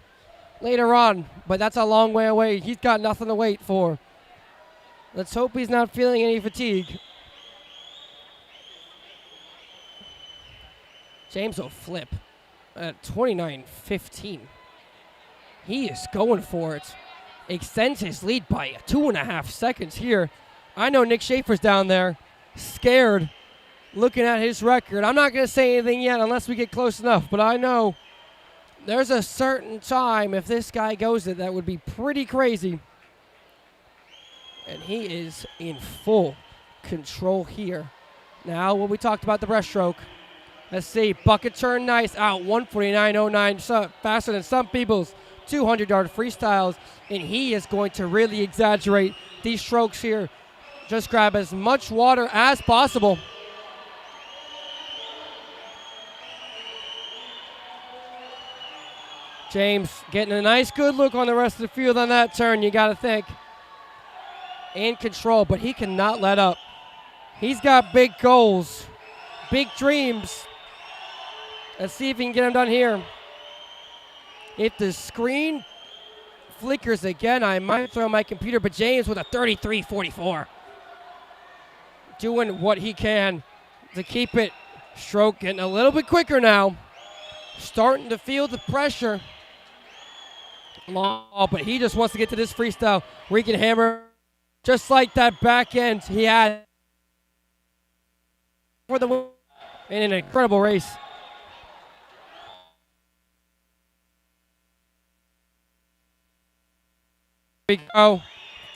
later on, but that's a long way away. He's got nothing to wait for. Let's hope he's not feeling any fatigue. James will flip at 29:15. He is going for it. Extends his lead by 2.5 seconds here. I know Nick Schaefer's down there, scared, looking at his record. I'm not going to say anything yet unless we get close enough, but I know there's a certain time if this guy goes it that would be pretty crazy. And he is in full control here. Now, when we talked about the breaststroke, let's see, bucket turn nice, out 1:49.09, so faster than some people's 200-yard freestyles, and he is going to really exaggerate these strokes here. Just grab as much water as possible. James getting a nice good look on the rest of the field on that turn, you got to think. In control, but he cannot let up. He's got big goals, big dreams. Let's see if he can get them done here. If the screen flickers again, I might throw my computer, but James with a 33:44. doing what he can to keep it. Stroke getting a little bit quicker now. Starting to feel the pressure. But he just wants to get to this freestyle where he can hammer just like that back end he had for the win in an incredible race. Here we go.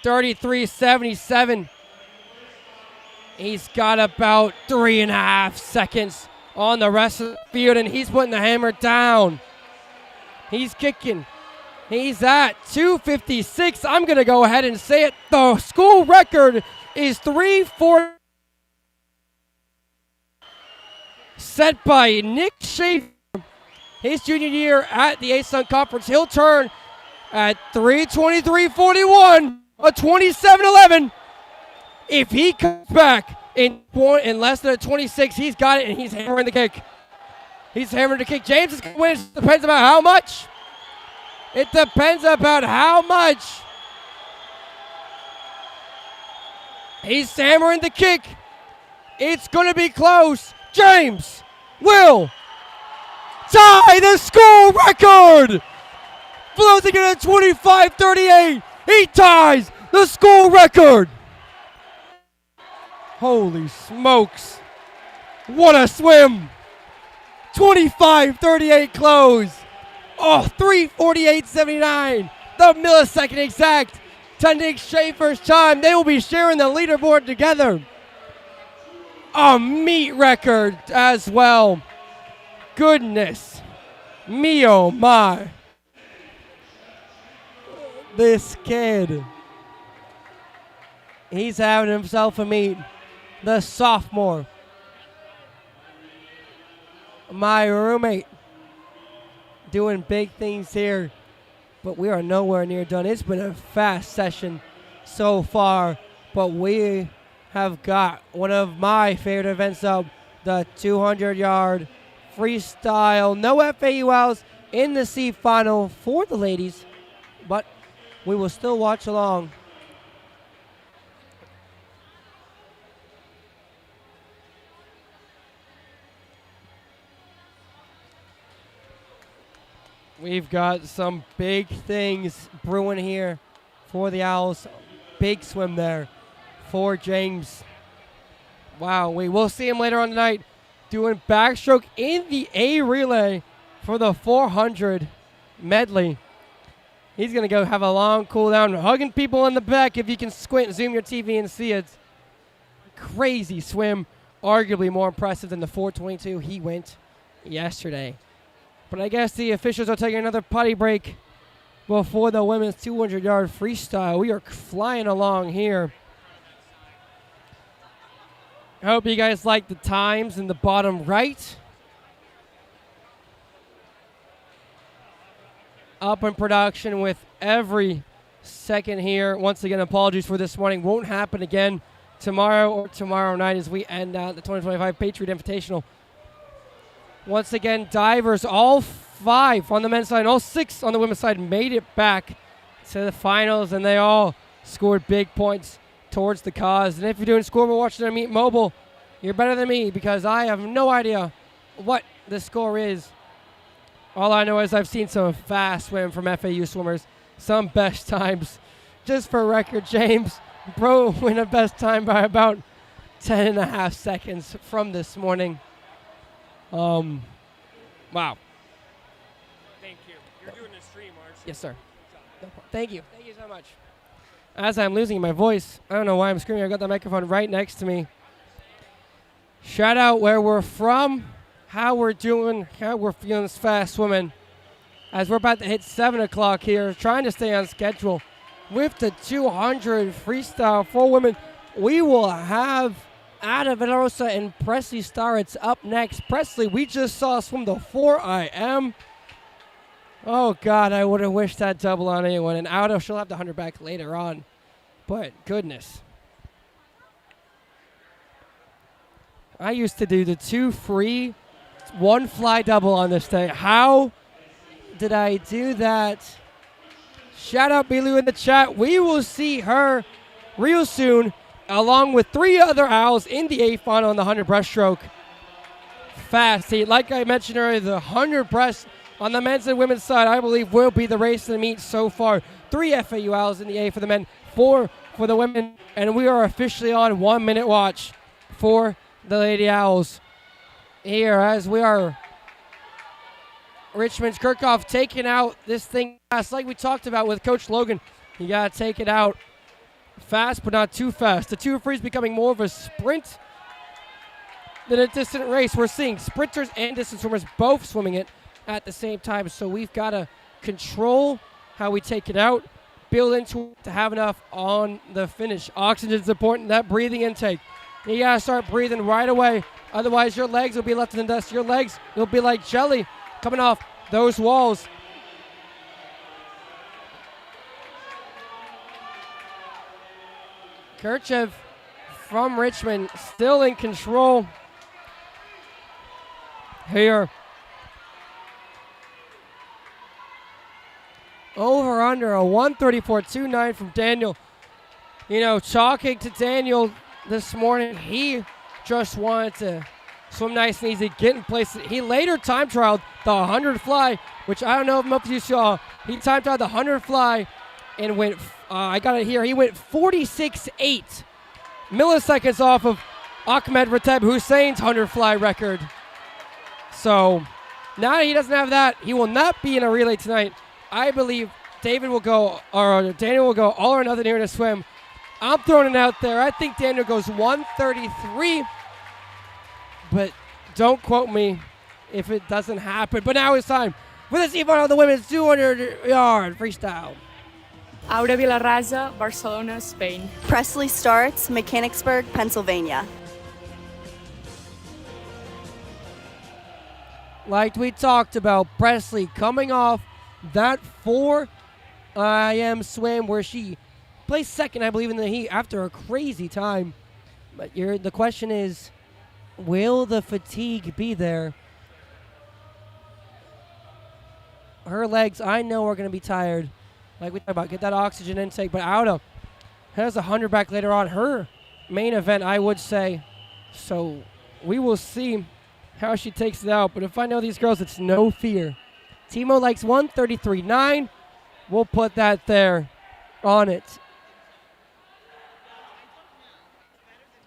33.77. He's got about 3.5 seconds on the rest of the field, and he's putting the hammer down. He's kicking. He's at 2:56. I'm going to go ahead and say it. The school record is 3:40. Set by Nick Schaefer. His junior year at the A-Sun Conference. He'll turn at 3:23.41, a 27.11. If he comes back in less than a 26, he's got it, and he's hammering the kick. He's hammering the kick. James is going to win. It depends about how much. It depends about how much. He's hammering the kick. It's going to be close. James will tie the school record. Closing it at 25.38. He ties the school record. Holy smokes. What a swim. 25.38 close. Oh, 3:48.79. The millisecond exact to Nick Schaefer's time. They will be sharing the leaderboard together. A meet record as well. Goodness me, oh my. This kid. He's having himself a meet. The sophomore. My roommate. Doing big things here. But we are nowhere near done. It's been a fast session so far. But we have got one of my favorite events up. The 200-yard freestyle. No FAULs in the C final for the ladies. But we will still watch along. We've got some big things brewing here for the Owls. Big swim there for James. Wow, we will see him later on tonight doing backstroke in the A relay for the 400 medley. He's going to go have a long cool down, hugging people in the back if you can squint and zoom your TV and see it. Crazy swim, arguably more impressive than the 422 he went yesterday. But I guess the officials are taking another potty break before the women's 200-yard freestyle. We are flying along here. I hope you guys like the times in the bottom right. Up in production with every second here. Once again, apologies for this morning. Won't happen again tomorrow or tomorrow night as we end out the 2025 Patriot Invitational. Once again, divers, all 5 on the men's side, all 6 on the women's side, made it back to the finals, and they all scored big points towards the cause. And if you're doing scoreboard watching on Meet Mobile, you're better than me because I have no idea what the score is. All I know is I've seen some fast swim from FAU swimmers, some best times. Just for record, James, bro, win a best time by about 10.5 seconds from this morning. Wow. Thank you. You're doing the stream, aren't you? Yes, sir. No problem. Thank you. Thank you so much. As I'm losing my voice, I don't know why I'm screaming. I've got the microphone right next to me. Shout out where we're from, how we're doing, how we're feeling this fast swimming. As we're about to hit 7 o'clock here, trying to stay on schedule. With the 200 freestyle for women, we will have Ada Villarosa and Presley Starretts up next. Presley, we just saw swim the 4IM. Oh, God, I would have wished that double on anyone. And Ada, she'll have the 100 back later on. But, goodness. I used to do the 2 free, 1 fly double on this day. How did I do that? Shout out Bilu in the chat. We will see her real soon along with 3 other owls in the A final in the 100 breaststroke. Fast heat. Like I mentioned earlier, the 100 breast on the men's and women's side, I believe, will be the race of the meet so far. 3 FAU owls in the A for the men, 4 for the women, and we are officially on 1 minute watch for the Lady Owls here as we are Richmond's Kirchhoff taking out this thing fast. Like we talked about with Coach Logan, you got to take it out fast, but not too fast. The 2 frees becoming more of a sprint than a distant race. We're seeing sprinters and distance swimmers both swimming it at the same time, so we've got to control how we take it out, build into it to have enough on the finish. Oxygen is important, that breathing intake. You got to start breathing right away, otherwise your legs will be left in the dust. Your legs will be like jelly coming off those walls. Kirchev from Richmond still in control here. Over under a 134.29 from Daniel. You know, talking to Daniel this morning, he just wanted to swim nice and easy, get in place. He later time trialed the 100 fly, which I don't know if most of you saw. He time trialed the 100 fly and went, I got it here, he went 46.8 milliseconds off of Ahmed Rateb Hussein's 100 fly record. So now that he doesn't have that, he will not be in a relay tonight. I believe Daniel will go all or nothing here in a swim. I'm throwing it out there. I think Daniel goes 133, but don't quote me if it doesn't happen. But now it's time for the C-final of the women's 200-yard freestyle. Aura Villarraza, Barcelona, Spain. Presley starts, Mechanicsburg, Pennsylvania. Like we talked about, Presley coming off that 4 IM swim where she placed second, I believe, in the heat after a crazy time. But the question is, will the fatigue be there? Her legs, I know, are going to be tired. Like we talked about, get that oxygen intake. But Auda has a 100 back later on. Her main event, I would say. So we will see how she takes it out. But if I know these girls, it's no fear. Timo likes 133.9. We'll put that there on it.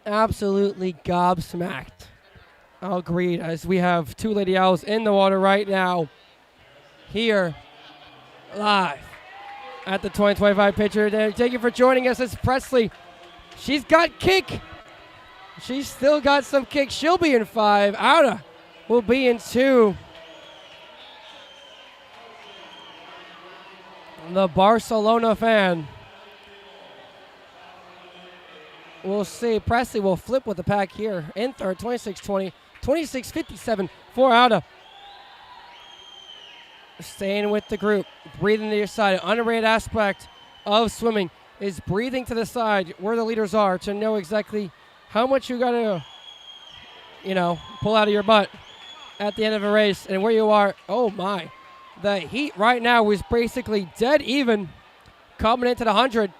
Absolutely gobsmacked. Agreed, as we have 2 Lady Owls in the water right now. Here, live at the 2025 Patriot. Thank you for joining us. It's Presley. She's got kick. She's still got some kick. She'll be in 5. Auda will be in 2. The Barcelona fan. We'll see. Presley will flip with the pack here in third. 26-20. 26-57 for Auda. Staying with the group. Breathing to your side. An underrated aspect of swimming is breathing to the side where the leaders are to know exactly how much you got to, pull out of your butt at the end of a race and where you are. Oh, my. The heat right now is basically dead even coming into the 100.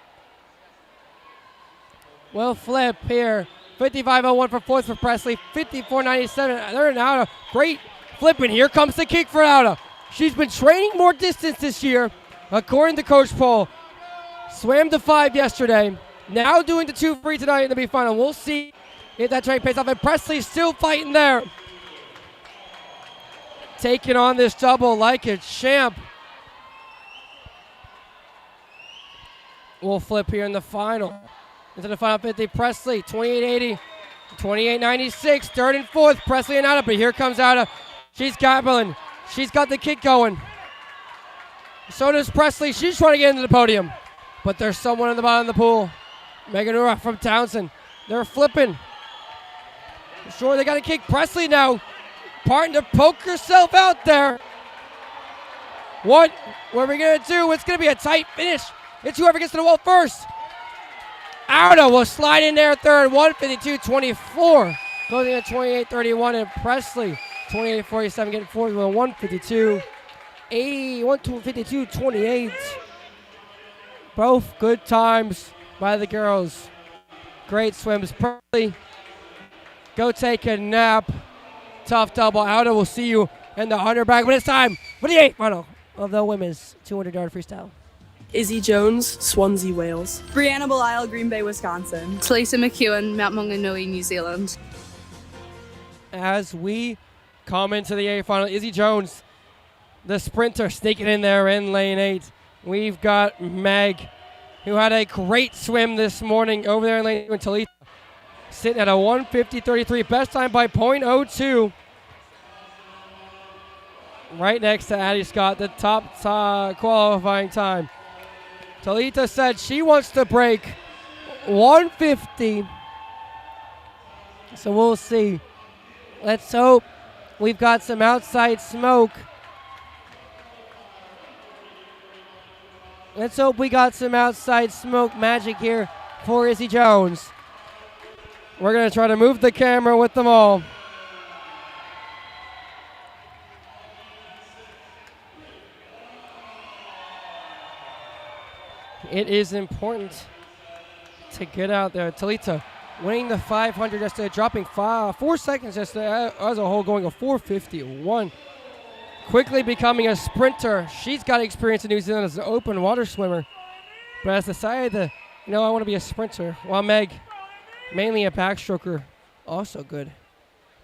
Well, flip here. 55.01 for fourth for Presley. 54.97. They're in Auda. Great flipping. Here comes the kick for Auda. She's been training more distance this year, according to Coach Paul. Swam the 5 yesterday. Now doing the 2 free tonight in the B-final. We'll see if that train pays off. And Presley's still fighting there. Taking on this double like a champ. We'll flip here in the final. Into the final 50. Presley, 28.80, 28.96. Third and fourth, Presley and Auda. But here comes Auda. She's gabbling. She's got the kick going. So does Presley. She's trying to get into the podium. But there's someone in the bottom of the pool. Meganura from Townsend. They're flipping. Sure, they got a kick. Presley now parting to poke herself out there. What are we going to do? It's going to be a tight finish. It's whoever gets to the wall first. Auda will slide in there third. 152.24. Closing at 28.31. And Presley, 28.47, getting fourth with a 152.28. Both good times by the girls. Great swims. Probably go take a nap. Tough double. Alda will see you in the 100 bag. But it's time for the 8th final of the women's 200-yard freestyle. Izzy Jones, Swansea, Wales. Brianna Belisle, Green Bay, Wisconsin. Talisa McEwen, Mount Maunganui, New Zealand. As we come into the 8th final, Izzy Jones, the sprinter, sneaking in there in lane 8. We've got Meg, who had a great swim this morning over there in lane 2 in Talita, sitting at a 1:50.33, best time by .02. Right next to Addie Scott, the top qualifying time. Talita said she wants to break 1:50. So we'll see. Let's hope we've got some outside smoke. Let's hope we got some outside smoke magic here for Izzy Jones. We're going to try to move the camera with them all. It is important to get out there. Talita winning the 500 yesterday, dropping 4 seconds yesterday as a whole, going a 4:51. Quickly becoming a sprinter. She's got experience in New Zealand as an open water swimmer, but has decided to, I want to be a sprinter. While Meg, mainly a backstroker, also good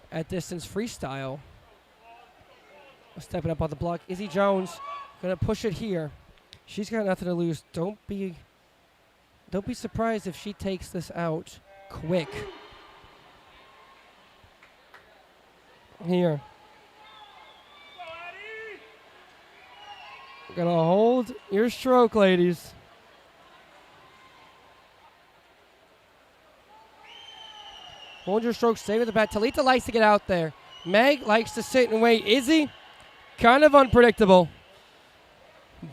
at distance freestyle. Stepping up on the block. Izzy Jones going to push it here. She's got nothing to lose. Don't be surprised if she takes this out quick. Here. Gonna hold your stroke, ladies. Hold your stroke, stay with the bat. Talita likes to get out there. Meg likes to sit and wait. Izzy, kind of unpredictable.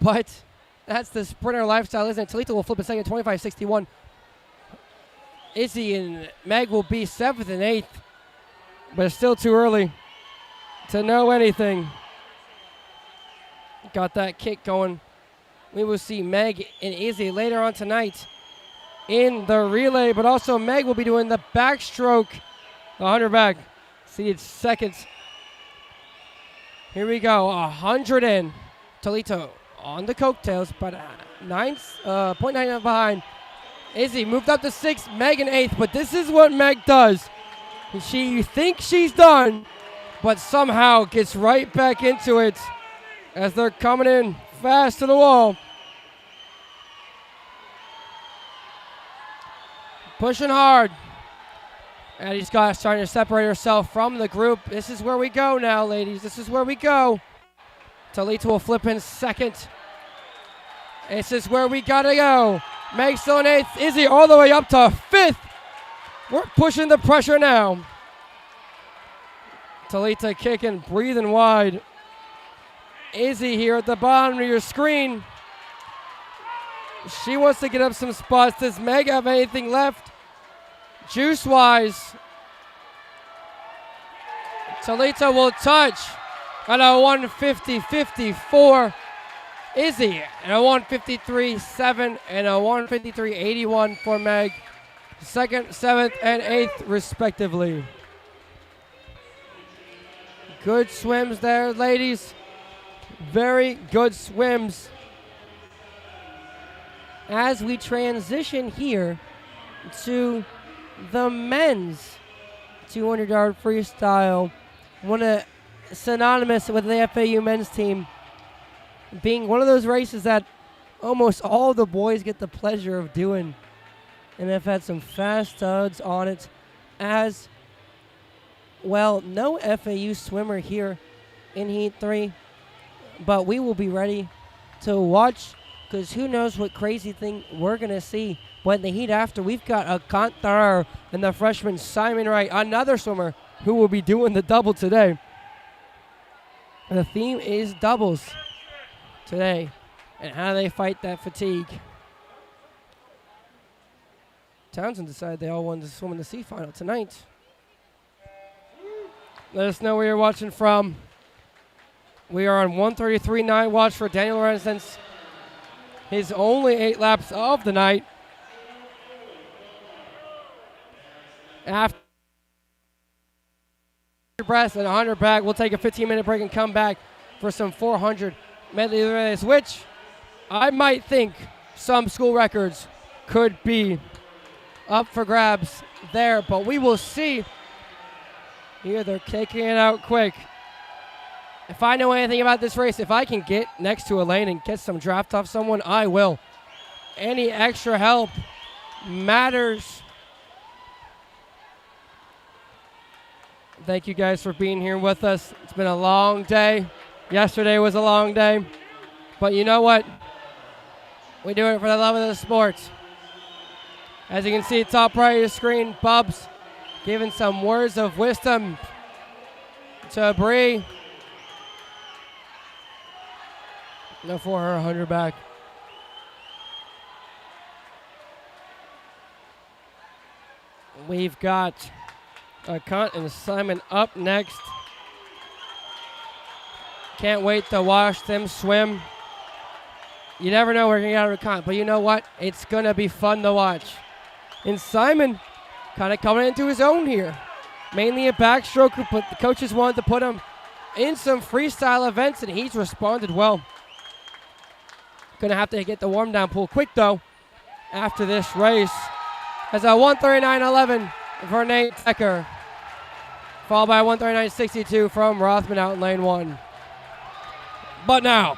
But that's the sprinter lifestyle, isn't it? Talita will flip a second, 25.61. Izzy and Meg will be 7th and 8th. But it's still too early to know anything. Got that kick going. We will see Meg and Izzy later on tonight in the relay, but also Meg will be doing the backstroke, the 100 bag. Seated second. Here we go, 100 in. Talita on the coattails, but 0.9 behind. Izzy moved up to 6th, Meg in 8th, but this is what Meg does. She thinks she's done, but somehow gets right back into it as they're coming in fast to the wall. Pushing hard. Addie Scott starting to separate herself from the group. This is where we go now, ladies. This is where we go. Talita will flip in second. This is where we gotta go. Meg still in 8th. Izzy all the way up to 5th. We're pushing the pressure now. Talita kicking, breathing wide. Izzy here at the bottom of your screen. She wants to get up some spots. Does Meg have anything left? Juice-wise. Talita will touch at a 150.54. Izzy at a 153.7 and a 153.81 for Meg. 2nd, 7th, and 8th respectively. Good swims there, ladies. Very good swims. As we transition here to the men's 200-yard freestyle, synonymous with the FAU men's team, being one of those races that almost all the boys get the pleasure of doing, and have had some fast studs on it. As well, no FAU swimmer here in Heat 3, but we will be ready to watch, because who knows what crazy thing we're going to see. But in the heat after, we've got a Cantar and the freshman Simon Wright, another swimmer who will be doing the double today. The theme is doubles today, and how they fight that fatigue. Townsend decided they all wanted to swim in the C final tonight. Let us know where you're watching from. We are on 133.9 watch for Daniel Renaissance. His only 8 laps of the night. After breast and 100 back, we'll take a 15-minute break and come back for some 400 medley relays, which I might think some school records could be up for grabs there, but we will see. Here they're taking it out quick. If I know anything about this race, if I can get next to a lane and get some draft off someone, I will. Any extra help matters. Thank you guys for being here with us. It's been a long day. Yesterday was a long day. But you know what? We do it for the love of the sport. As you can see, top right of your screen, Bubs giving some words of wisdom to Bree. No, for her 100 back. We've got Kant and Simon up next. Can't wait to watch them swim. You never know where you're going to get out of a Kant, but you know what? It's going to be fun to watch. And Simon kind of coming into his own here. Mainly a backstroker, but the coaches wanted to put him in some freestyle events, and he's responded well. Going to have to get the warm-down pool quick, though, after this race. As a 139.11 for Nate Decker, followed by 139.62 from Rothman out in lane 1. But now,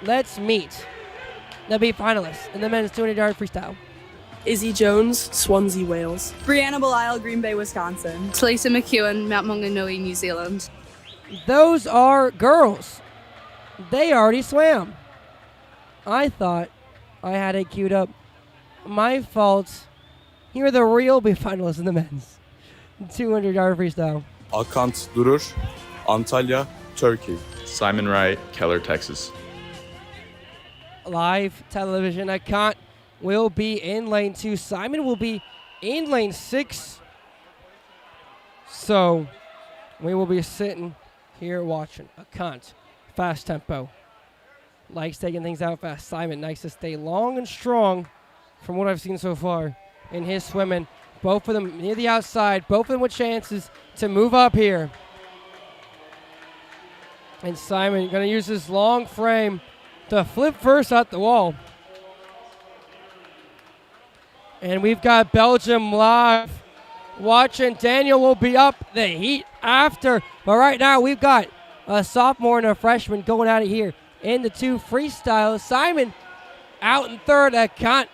let's meet the B finalists in the men's 200-yard freestyle. Izzy Jones, Swansea, Wales. Brianna Belisle, Green Bay, Wisconsin. Talisa McEwen, Mount Maunganui, New Zealand. Those are girls. They already swam. I thought I had it queued up. My fault. Here are the real B finalists in the men's 200-yard freestyle. Akant Durur, Antalya, Turkey. Simon Wright, Keller, Texas. Live television. Akant will be in lane 2. Simon will be in lane 6. So we will be sitting here watching. Akant, fast tempo. Likes taking things out fast. Simon likes to stay long and strong from what I've seen so far in his swimming. Both of them near the outside. Both of them with chances to move up here. And Simon going to use his long frame to flip first at the wall. And we've got Belgium live watching. Daniel will be up the heat after. But right now we've got a sophomore and a freshman going at it here in the 2 freestyles. Simon out in third, Akant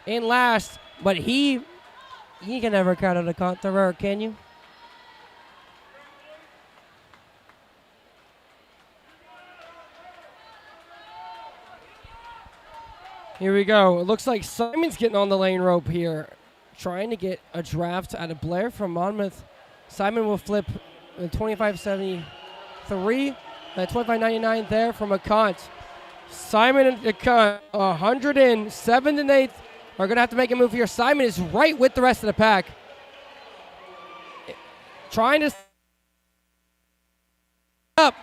in last. But he can never count out Akant Thoreau, can you? Here we go. It looks like Simon's getting on the lane rope here, trying to get a draft out of Blair from Monmouth. Simon will flip 25.73, 25.99 there from Akant. Simon and Akant, 107th and 8th, are going to have to make a move here. Simon is right with the rest of the pack, trying to up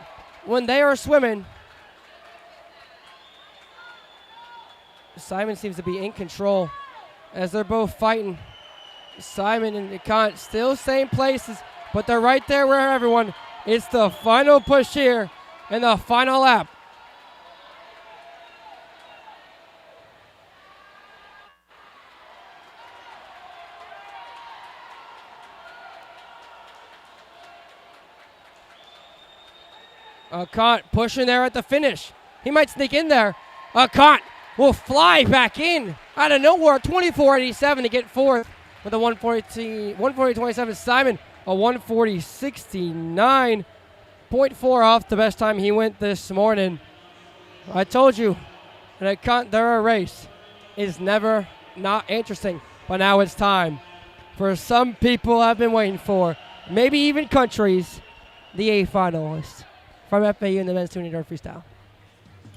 when they are swimming. Simon seems to be in control as they're both fighting. Simon and Akant still same places, but they're right there where everyone. It's the final push here and the final lap. Akant pushing there at the finish. He might sneak in there. Akant will fly back in out of nowhere. 24.87 to get fourth with a 140.27. Simon, a 140.69.4 off the best time he went this morning. I told you, an Akant race is never not interesting, but now it's time for some people I've been waiting for, maybe even countries, the A finalists from FAU in the men's 200-yard freestyle.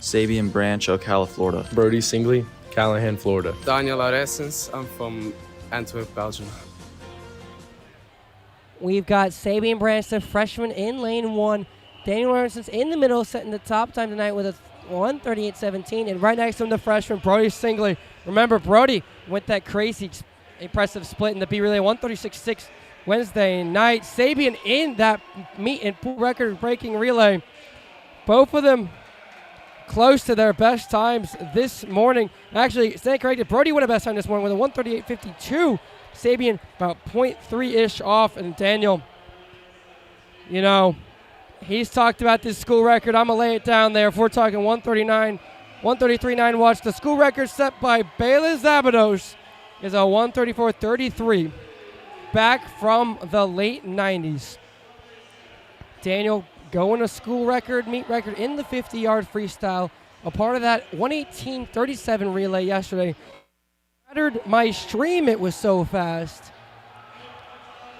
Sabian Branch, Ocala, Florida. Brody Singley, Callahan, Florida. Daniel Aresens, I'm from Antwerp, Belgium. We've got Sabian Branch, the freshman, in lane 1. Daniel Aresens in the middle, setting the top time tonight with a 1:38.17. And right next to him, the freshman, Brody Singley. Remember, Brody went that crazy Impressive split in the B relay, 136.6 Wednesday night. Sabian in that meet and pool record-breaking relay. Both of them close to their best times this morning. Actually, stand corrected, Brody won a best time this morning with a 138.52. Sabian about 0.3-ish off, and Daniel, you know, he's talked about this school record. I'm going to lay it down there. If we're talking 133.9 watch, the school record set by Baylor Zabados is a 134.33 back from the late 90s. Daniel going a school record, meet record in the 50-yard freestyle. A part of that 118.37 relay yesterday. Shattered my stream, it was so fast.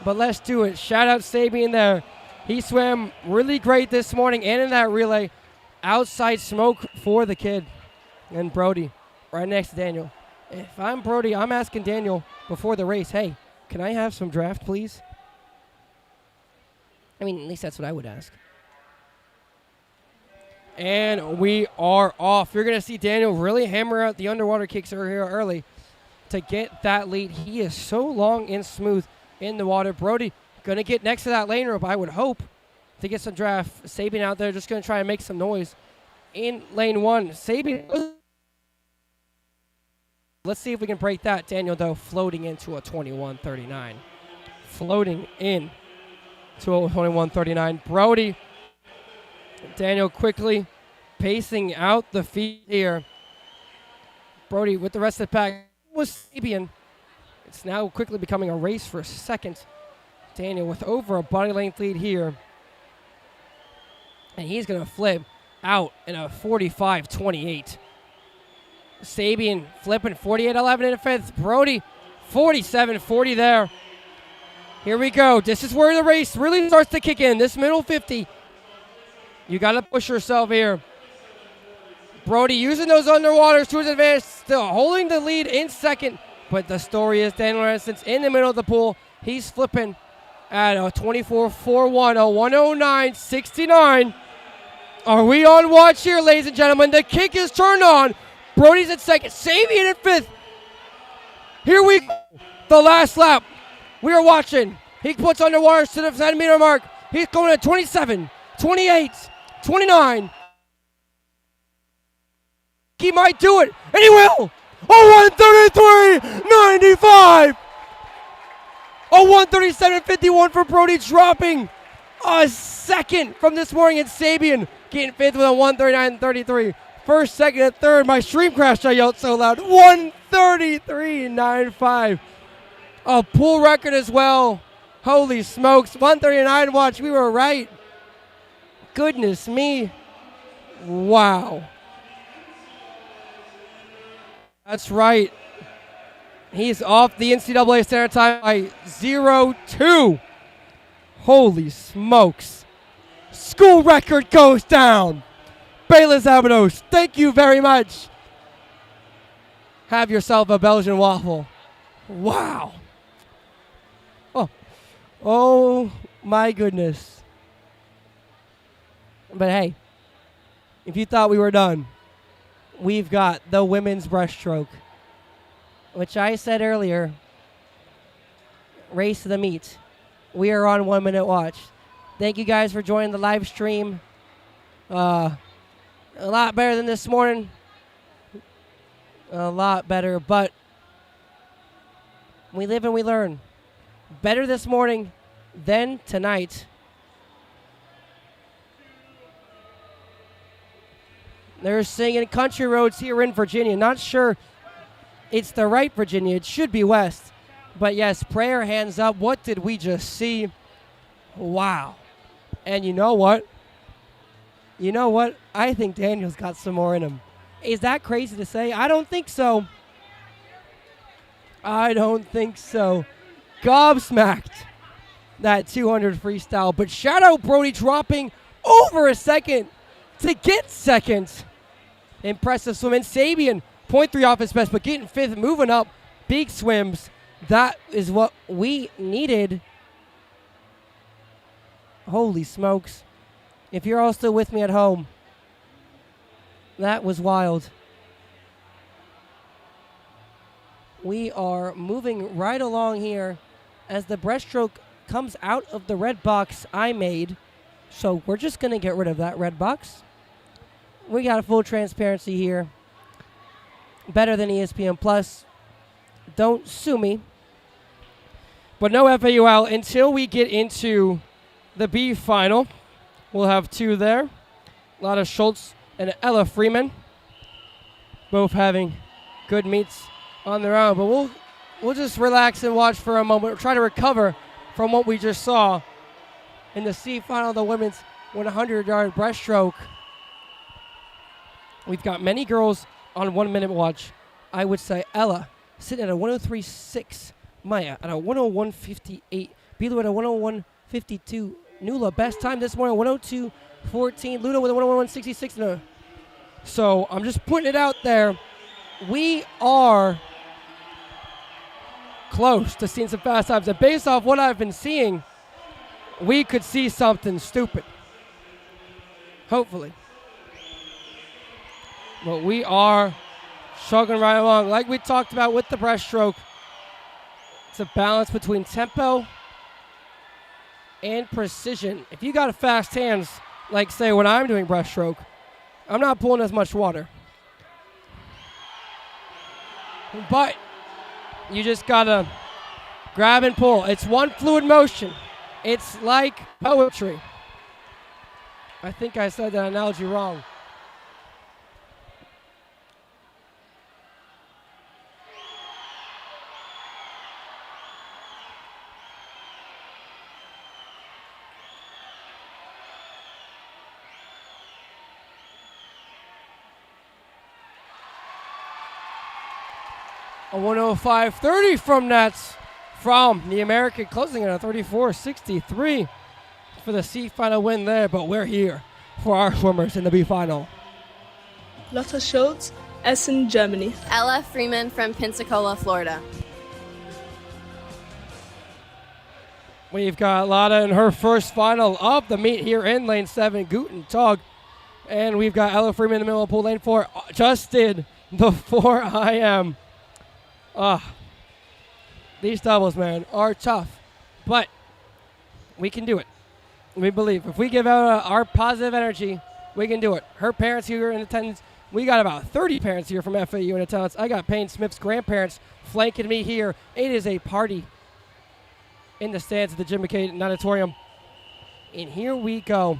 But let's do it. Shout out Sabian there. He swam really great this morning and in that relay. Outside smoke for the kid. And Brody right next to Daniel. If I'm Brody, I'm asking Daniel before the race, hey, can I have some draft, please? I mean, at least that's what I would ask. And we are off. You're going to see Daniel really hammer out the underwater kicks over here early to get that lead. He is so long and smooth in the water. Brody going to get next to that lane rope, I would hope, to get some draft. Sabian out there just going to try and make some noise in lane one. Sabian. Let's see if we can break that. Daniel, though, floating into a 21.39. Floating in to a 21.39. Brody. Daniel quickly pacing out the feet here. Brody with the rest of the pack was Sabian. It's now quickly becoming a race for second. Daniel with over a body length lead here. And he's going to flip out in a 45.28. Sabian flipping 48.11 in the fifth. Brody 47.40 there. Here we go. This is where the race really starts to kick in. This middle 50. You got to push yourself here. Brody using those underwaters to his advantage, still holding the lead in second. But the story is Daniel Renaissance in the middle of the pool. He's flipping at a 24.41, a 109.69. Are we on watch here, ladies and gentlemen? The kick is turned on. Brody's at second. Sabian at fifth. Here we go. The last lap. We are watching. He puts underwaters to the 10-meter mark. He's going at 27, 28, 29. He might do it, and he will. A 133.95. A 137.51 for Brody, dropping a second from this morning. And Sabian getting fifth with a 139.33. First, second, and third. My stream crashed. I yelled so loud. 133.95. A pool record as well. Holy smokes. 139 watch. We were right. Goodness me. Wow. That's right. He's off the NCAA standard time by 0-2. Holy smokes. School record goes down. Baylor Zabados, thank you very much. Have yourself a Belgian waffle. Wow. Oh my goodness. But hey, if you thought we were done, we've got the women's breaststroke, which I said earlier, race of the meet. We are on 1 minute watch. Thank you guys for joining the live stream. A lot better than this morning. A lot better, but we live and we learn. Better this morning than tonight. They're singing Country Roads here in Virginia. Not sure it's the right Virginia. It should be West. But yes, prayer, hands up. What did we just see? Wow. And you know what? You know what? I think Daniel's got some more in him. Is that crazy to say? I don't think so. I don't think so. Gobsmacked that 200 freestyle. But shout out Brody dropping over a second to get second. Impressive swim. And Sabian, 0.3 off his best, but getting fifth, moving up. Big swims. That is what we needed. Holy smokes. If you're all still with me at home, that was wild. we are moving right along here as the breaststroke comes out of the red box I made. So we're just going to get rid of that red box. We got a full transparency here. Better than ESPN Plus. Don't sue me. But no FAUL until we get into the B final. We'll have two there. Lotta Schultz and Ella Freeman. Both having good meets on their own. But we'll just relax and watch for a moment. We'll try to recover from what we just saw in the C final of the women's 100-yard breaststroke. We've got many girls on 1 minute watch. I would say Ella sitting at a 103.6. Maya at a 101.58. Bilo at a 101.52. Nula, best time this morning, 102.14. Ludo with a 101.66. No. So I'm just putting it out there. We are close to seeing some fast times. And based off what I've been seeing, we could see something stupid. Hopefully. But we are chugging right along. Like we talked about with the breaststroke, it's a balance between tempo and precision. If you got fast hands, like say when I'm doing breaststroke, I'm not pulling as much water. But you just gotta grab and pull. It's one fluid motion. It's like poetry. I think I said that analogy wrong. A 105.30 from Nets from the American, closing at a 34.63 for the C final win there. But we're here for our swimmers in the B final. Lotta Schultz, Essen, Germany. Ella Freeman from Pensacola, Florida. We've got Lotta in her first final of the meet here in lane 7, Guten Tag. And we've got Ella Freeman in the middle of pool lane 4. Just did the 4 IM. These doubles, man, are tough, but we can do it. We believe. If we give out our positive energy, we can do it. Her parents here in attendance. We got about 30 parents here from FAU in attendance. I got Payne Smith's grandparents flanking me here. It is a party in the stands at the Jim McKay Auditorium. And here we go.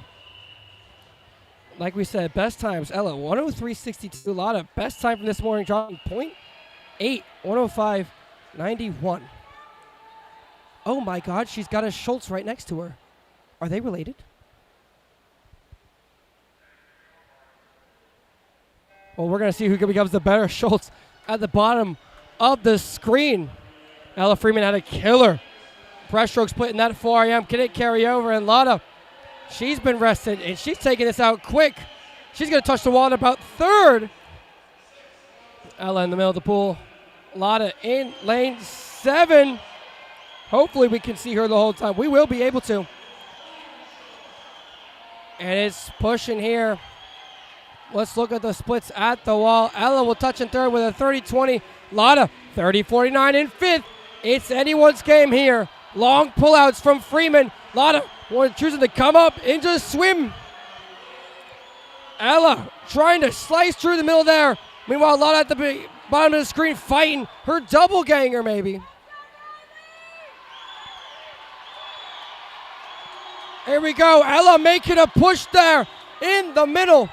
Like we said, best times. Ella, 103.62. Lotta, best time from this morning, dropping 0.8, 105.91. Oh my God, she's got a Schultz right next to her. Are they related? Well, we're going to see who becomes the better Schultz at the bottom of the screen. Ella Freeman had a killer breaststroke split in that 4 IM. Can it carry over? And Lotta, she's been rested, and she's taking this out quick. She's going to touch the wall at about third. Ella in the middle of the pool. Lotta in lane 7. Hopefully we can see her the whole time. We will be able to. And it's pushing here. Let's look at the splits at the wall. Ella will touch in third with a 30-20. Lotta, 30-49 in fifth. It's anyone's game here. Long pullouts from Freeman. Lotta choosing to come up and just swim. Ella trying to slice through the middle there. Meanwhile, Lotta at the bottom of the screen fighting her double ganger maybe. Here we go. Ella making a push there in the middle.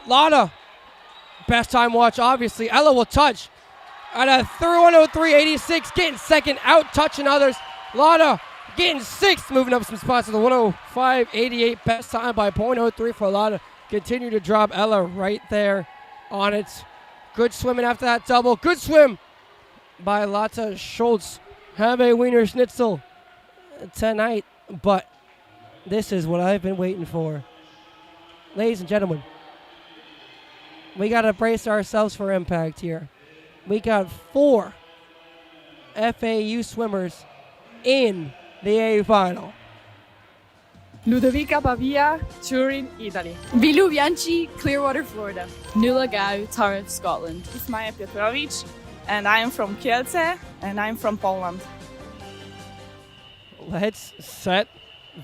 Lotta, best time watch, obviously. Ella will touch at a 103.86, getting second, out touching others. Lotta getting sixth, moving up some spots to the 105.88. Best time by 0.03 for Lotta. Continue to drop Ella right there on it. Good swimming after that double. Good swim by Lotta Schultz. Have a Wiener Schnitzel tonight, but this is what I've been waiting for. Ladies and gentlemen, we got to brace ourselves for impact here. We got 4 FAU swimmers in the A final. Ludovica Pavia, Turin, Italy. Vilu Bianchi, Clearwater, Florida. Nuala Gau, Tariff, Scotland. Ismaja Petrovic, and I am from Kielce, and I'm from Poland. Let's set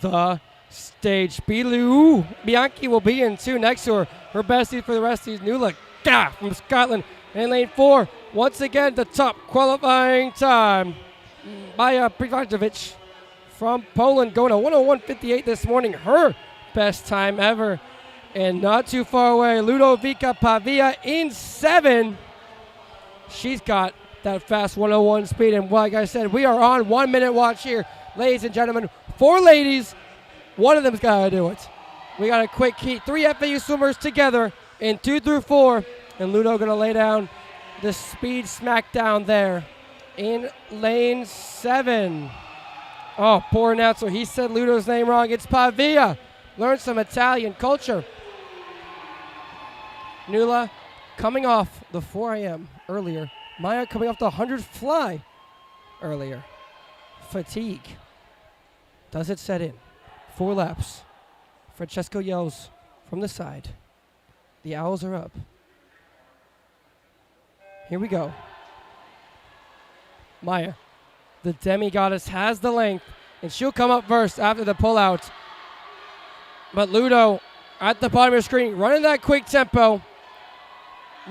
the stage. Bilu Bianchi will be in 2 next to her. Her bestie for the rest is Nuala Gau from Scotland. In lane 4, once again, the top qualifying time. Maja Privajovic from Poland going to 101.58 this morning. Her best time ever. And not too far away, Ludovica Pavia in 7. She's got that fast 101 speed. And like I said, we are on 1 minute watch here. Ladies and gentlemen, 4 ladies. One of them's got to do it. We got a quick heat. 3 FAU swimmers together in 2 through 4. And Ludo going to lay down the speed smackdown there in lane 7. Oh, poor announcer. He said Ludo's name wrong. It's Pavia. Learn some Italian culture. Nuala coming off the 4 a.m. earlier. Maja coming off the 100 fly earlier. Fatigue. Does it set in? 4 laps. Francesco yells from the side. The Owls are up. Here we go. Maja, the demi-goddess, has the length, and she'll come up first after the pullout. But Ludo, at the bottom of the screen, running that quick tempo.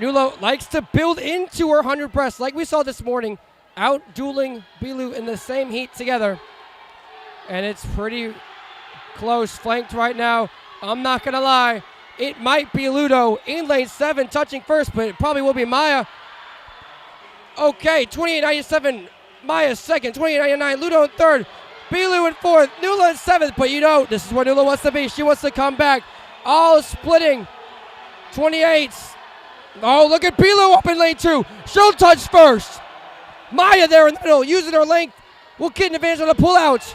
Nuala likes to build into her 100 breast, like we saw this morning, out-dueling Bilu in the same heat together. And it's pretty close, flanked right now. I'm not going to lie. It might be Ludo in lane 7 touching first, but it probably will be Maja. Okay, 28.97, Maja second, 28.99, Ludo in third, Bilu in fourth, Nuala in seventh, but you know, this is where Nuala wants to be. She wants to come back. All splitting, 28s. Oh, look at Bilu up in lane 2. She'll touch first. Maja there in the middle, using her length, will get an advantage on the pullouts.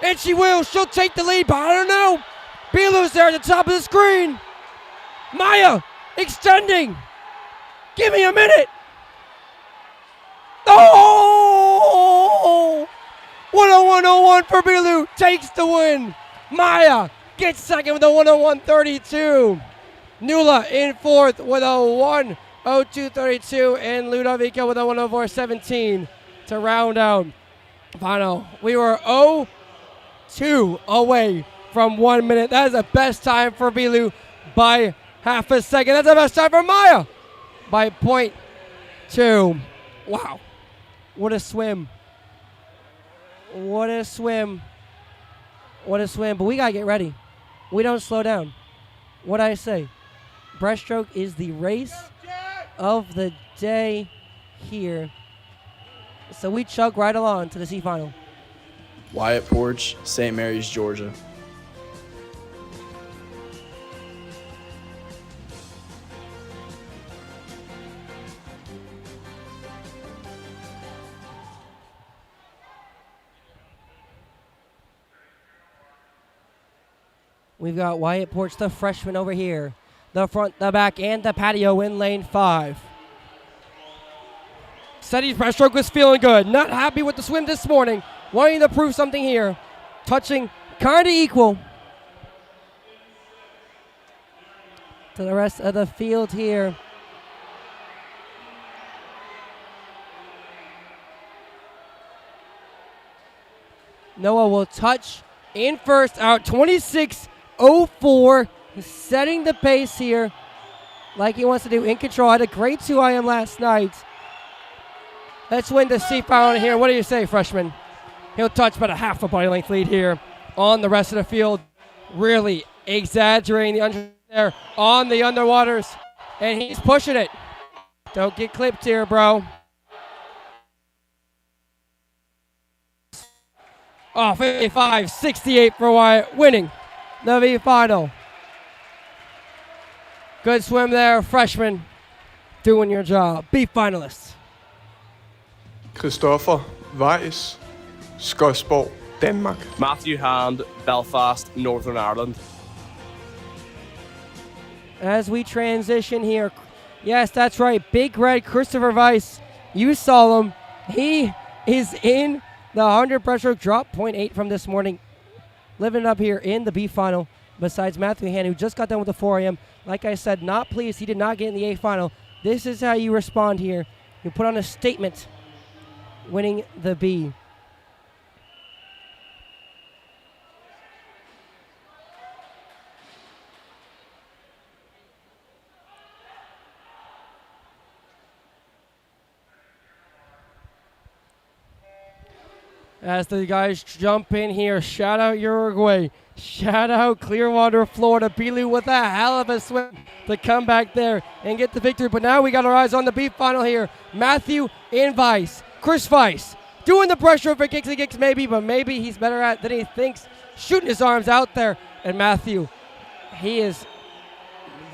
And she will. She'll take the lead, but I don't know. Bilu's there at the top of the screen. Maja extending. Give me a minute. Oh! 101.01 for Bilu. Takes the win. Maja gets second with a 101.32. Nuala in fourth with a 102.32. And Ludovica with a 104.17 to round out final. We were 0-2 away from 1 minute. That is the best time for Bilu by half a second. That's the best time for Maja by 0.2. Wow. What a swim. What a swim. What a swim. But we got to get ready. We don't slow down. What I say? Breastroke is the race of the day here. So we chug right along to the C final. Wyatt Porch, St. Mary's, Georgia. We've got Wyatt Porch, the freshman over here. The front, the back, and the patio in lane 5. Said his breaststroke was feeling good. Not happy with the swim this morning. Wanting to prove something here. Touching kind of equal to the rest of the field here. Noah will touch in first, out 26.04, setting the pace here like he wants to do, in control. Had a great 2 IM last night. Let's win the C final here. What do you say, freshman? He'll touch about a half a body length lead here on the rest of the field. Really exaggerating the under there on the underwaters, and he's pushing it. Don't get clipped here, bro. Oh, 55-68 for Wyatt, winning the V final. Good swim there, freshman, doing your job. B finalists. Christoffer Weiss, Skodsborg, Denmark. Matthew Hand, Belfast, Northern Ireland. As we transition here, yes, that's right, Big Red Christopher Weiss. You saw him. He is in the 100 breaststroke drop, 0.8 from this morning. living it up here in the B final, besides Matthew Han, who just got done with the 4 a.m. Like I said, not pleased he did not get in the A final. This is how you respond here. You put on a statement, winning the B. As the guys jump in here, shout out Uruguay, shout out Clearwater, Florida. Belu with a hell of a swim to come back there and get the victory. But now we got our eyes on the B final here. Matthew and Weiss, Chris Weiss, doing the breaststroke for kicks and kicks maybe, but maybe he's better at it than he thinks. Shooting his arms out there. And Matthew, he is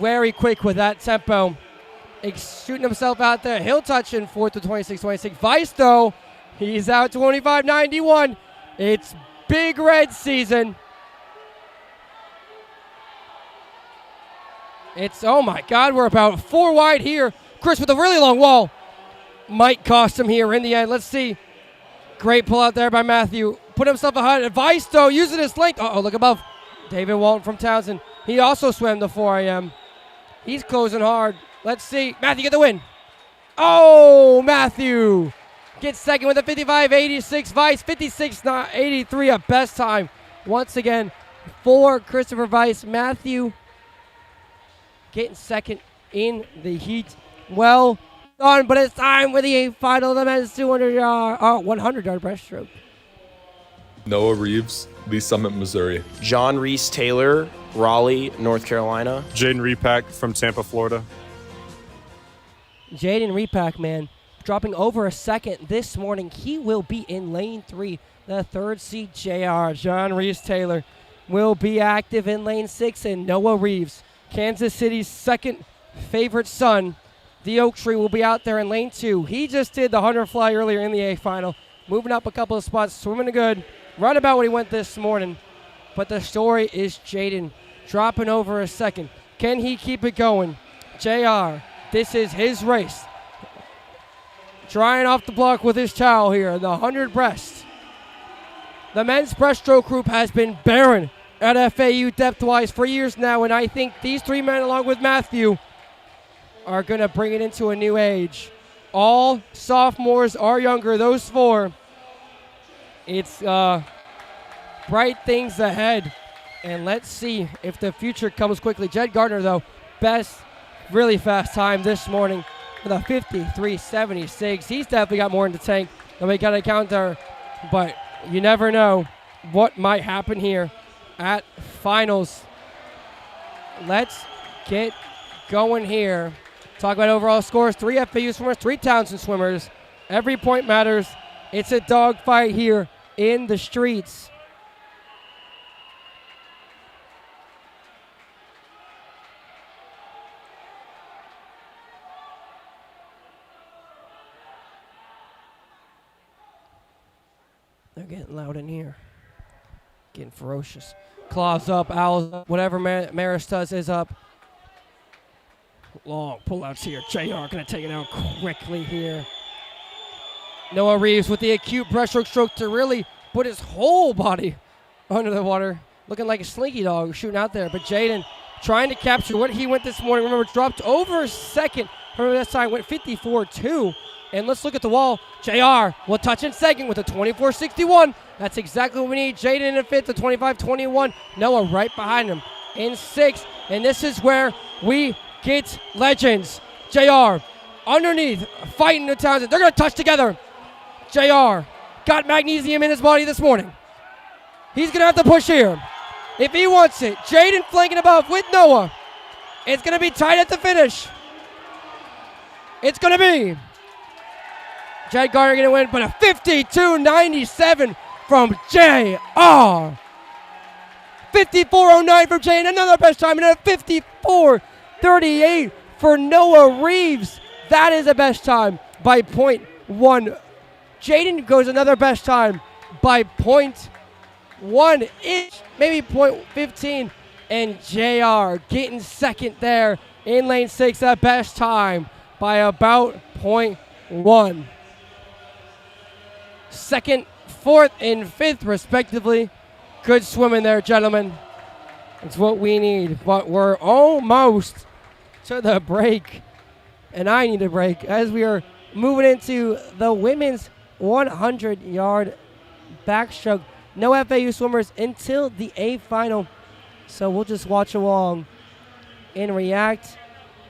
very quick with that tempo. Shooting himself out there. He'll touch in 4th to 26-26. Weiss, though, he's out 25-91. It's Big Red season. It's, oh my God, we're about 4 wide here. Chris with a really long wall. Might cost him here in the end. Let's see. Great pull out there by Matthew. Put himself ahead. Weiss, though, using his length. Uh-oh, look above. David Walton from Townsend. He also swam the 4 a.m. He's closing hard. Let's see. Matthew get the win. Oh, Matthew gets second with a 55-86. Weiss, 56-83, a best time. Once again, for Christopher Weiss. Matthew getting second in the heat. Well done, but it's time for the A final. The men's 100-yard breaststroke. Noah Reeves, Lee Summit, Missouri. John Reese Taylor, Raleigh, North Carolina. Jaden Repack from Tampa, Florida. Jaden Repack, man, dropping over a second this morning. He will be in lane 3. The 3rd seed, JR, John Reese Taylor, will be active in lane 6. And Noah Reeves, Kansas City's second favorite son, the Oak Tree, will be out there in lane 2. He just did the 100 fly earlier in the A final, moving up a couple of spots, swimming good, right about what he went this morning. But the story is Jaden dropping over a second. Can he keep it going? JR, this is his race. Drying off the block with his towel here, the 100 breast. The men's breaststroke group has been barren at FAU depth-wise for years now, and I think these 3 men, along with Matthew, are going to bring it into a new age. All sophomores are younger, those 4. It's bright things ahead, and let's see if the future comes quickly. Jed Gardner, though, best really fast time this morning with a 53.76. He's definitely got more in the tank than we got to counter, but you never know what might happen here at finals. Let's get going here. Talk about overall scores. 3 FAU swimmers, 3 Townsend swimmers. Every point matters. It's a dogfight here in the streets. They're getting loud in here. Getting ferocious. Claws up, owls up, whatever Maris does is up. Long pullouts here. JR going to take it out quickly here. Noah Reeves with the acute breaststroke stroke to really put his whole body under the water. Looking like a slinky dog shooting out there. But Jaden trying to capture what he went this morning. Remember, dropped over a second. Remember that time went 54-2. And let's look at the wall. JR will touch in second with a 24-61. That's exactly what we need. Jaden in 5th, a 25-21. Noah right behind him in 6th. And this is where we get legends. JR underneath, fighting the Townsend. They're going to touch together. JR got magnesium in his body this morning. He's going to have to push here if he wants it. Jaden flanking above with Noah. It's going to be tight at the finish. It's going to be Jed Gardner going to win, but a 52-97 from JR. 54-09 from Jaden, another best time, and a 54-38 for Noah Reeves. That is a best time by .1. Jaden goes another best time by .1-ish, maybe .15. And JR getting second there in lane 6, that best time by about .1. Second, 4th, and 5th, respectively. Good swimming there, gentlemen. It's what we need. But we're almost to the break. And I need a break as we are moving into the women's 100-yard backstroke. No FAU swimmers until the A final. So we'll just watch along and react.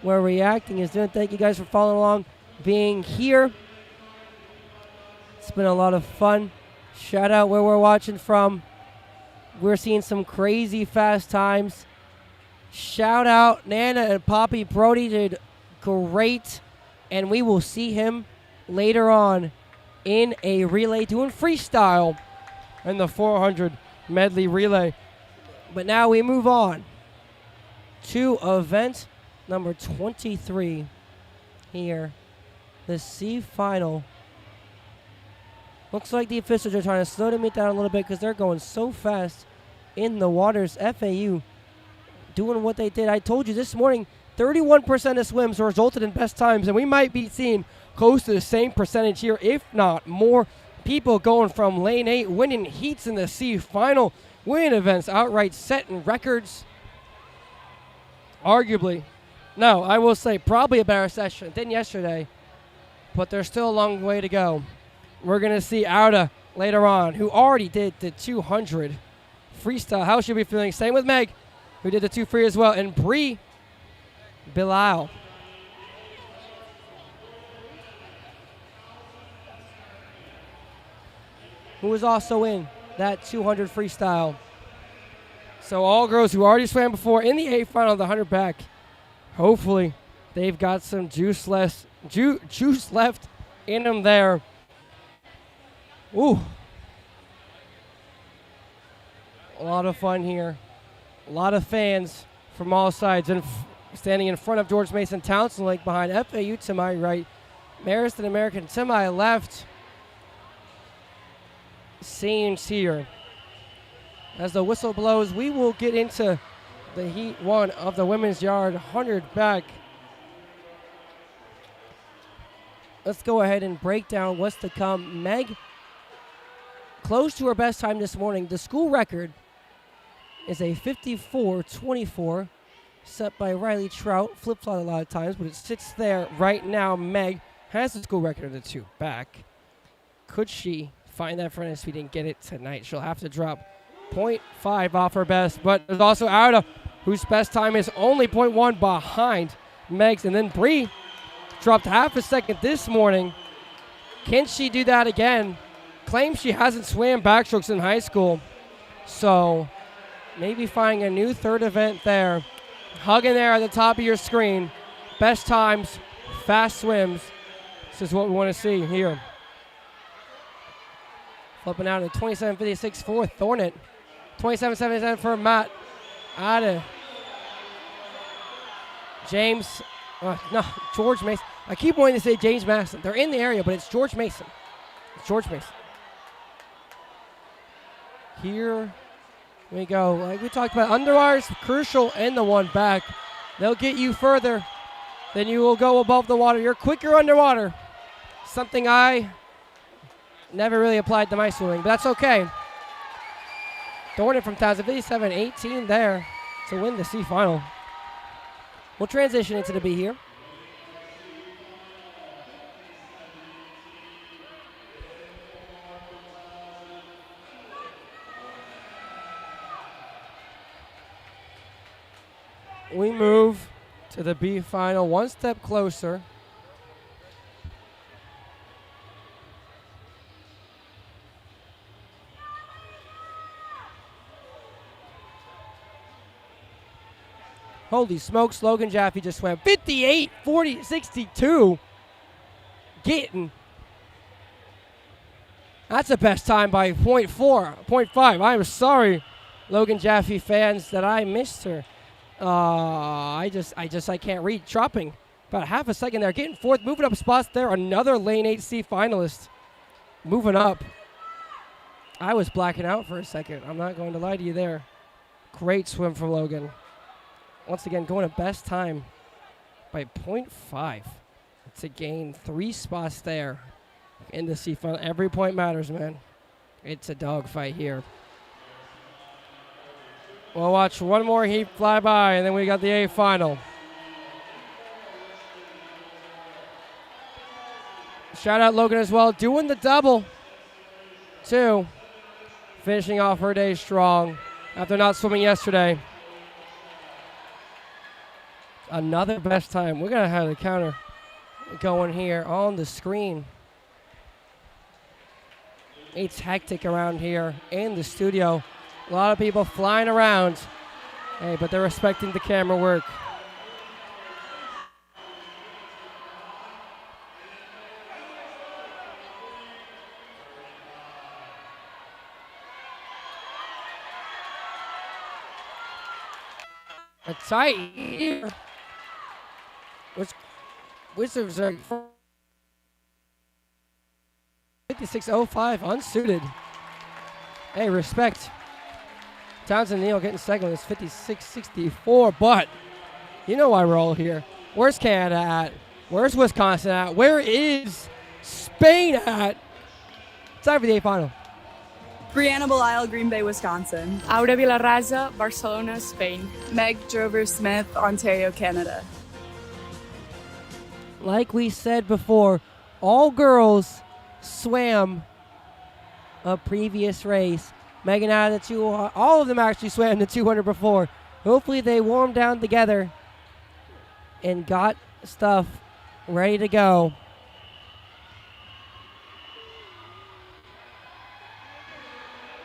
We're reacting is doing. Thank you guys for following along, being here. It's been a lot of fun. Shout out where we're watching from. We're seeing some crazy fast times. Shout out Nana and Poppy Brody did great. And we will see him later on in a relay doing freestyle in the 400 medley relay. But now we move on to event number 23 here. The C final. Looks like the officials are trying to slow them down a little bit because they're going so fast in the waters. FAU doing what they did. I told you this morning, 31% of swims resulted in best times, and we might be seeing close to the same percentage here, if not more. People going from lane 8, winning heats in the C final, winning events, outright setting records. Arguably, no, I will say probably a better session than yesterday, but there's still a long way to go. We're going to see Auda later on, who already did the 200 freestyle. How should we be feeling? Same with Meg, who did the 2 free as well, and Bree Bilal. Who was also in that 200 freestyle. So all girls who already swam before in the A final of the 100 back, hopefully they've got some juice left in them there. Ooh. A lot of fun here. A lot of fans from all sides. And standing in front of George Mason Townsend Lake behind FAU to my right. Marist American to my left. Scenes here. As the whistle blows, we will get into the heat 1 of the women's yard 100 back. Let's go ahead and break down what's to come. Meg, close to her best time this morning. The school record is a 54:24, set by Riley Trout. Flip-flop a lot of times, but it sits there right now. Meg has the school record of the 2 back. Could she find that for us if we didn't get it tonight? She'll have to drop 0.5 off her best, but there's also Auda, whose best time is only 0.1 behind Meg's, and then Bree dropped half a second this morning. Can she do that again? Claims she hasn't swam backstrokes in high school, so maybe finding a new third event there. Hugging there at the top of your screen. Best times, fast swims. This is what we want to see here. Flipping out at 27.56 for Thornett. 27.77 for Matt. Ada. James. No, George Mason. I keep wanting to say James Mason. They're in the area, but it's George Mason. It's George Mason. Here we go. Like we talked about, underwires crucial in the 1 back. They'll get you further than you will go above the water. You're quicker underwater. Something I never really applied to my swimming, but that's okay. Thornton from 1,057.18 there to win the C final. We'll transition into the B here. We move to the B final, 1 step closer. Holy smokes, Logan Jaffe just swam 58:40.62. Getting. That's the best time by 0.5. I'm sorry, Logan Jaffe fans, that I missed her. I can't read. Dropping about half a second there. Getting 4th, moving up spots there. Another lane 8C finalist. Moving up. I was blacking out for a second. I'm not going to lie to you there. Great swim from Logan. Once again, going to best time by 0.5 to gain 3 spots there in the C final. Every point matters, man. It's a dogfight here. We'll watch one more heat fly by, and then we got the A final. Shout out Logan as well, doing the double, too. Finishing off her day strong after not swimming yesterday. Another best time. We're going to have the counter going here on the screen. It's hectic around here in the studio. A lot of people flying around. Hey, but they're respecting the camera work. A tight here. Wizards are 56.05 unsuited. Hey, respect. Townsend Neal getting second with 56.64, but you know why we're all here. Where's Canada at? Where's Wisconsin at? Where is Spain at? Time for the A final. Brianna Belisle, Green Bay, Wisconsin. Aura Villarraza, Barcelona, Spain. Meg Drover Smith, Ontario, Canada. Like we said before, all girls swam a previous race. Megan out of the 200, all of them actually swam the 200 before. Hopefully they warmed down together and got stuff ready to go.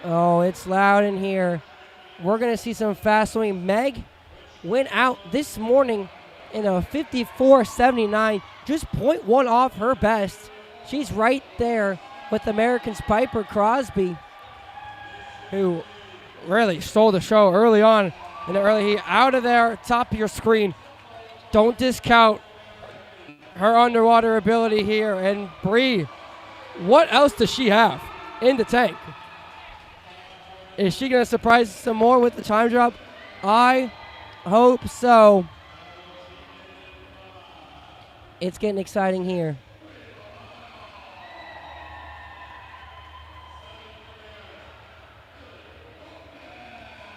Oh, it's loud in here. We're going to see some fast swimming. Meg went out this morning in a 54.79, just 0.1 off her best. She's right there with American's Piper Crosby, who really stole the show early on in the early heat. Out of there, top of your screen. Don't discount her underwater ability here. And Bree, what else does she have in the tank? Is she going to surprise us some more with the time drop? I hope so. It's getting exciting here.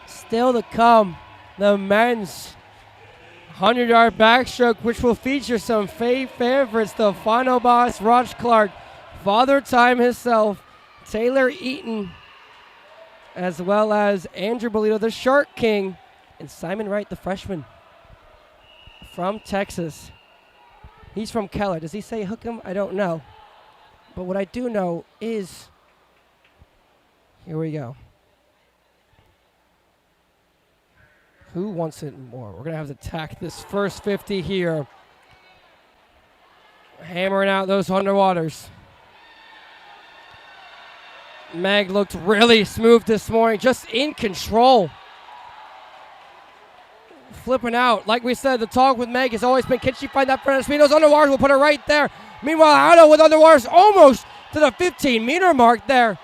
Still to come, the men's 100-yard backstroke, which will feature some favorites. The final boss, Raj Clark, Father Time himself, Taylor Eaton, as well as Andrew Bolito, the Shark King, and Simon Wright, the freshman from Texas. He's from Keller. Does he say hook him? I don't know. But what I do know is, here we go. Who wants it more? We're going to have to tack this first 50 here. Hammering out those underwaters. Meg looked really smooth this morning, just in control. Flipping out. Like we said, the talk with Meg has always been, can she find that front of speed? Those underwaters will put her right there. Meanwhile, Otto with underwaters almost to the 15-meter mark there.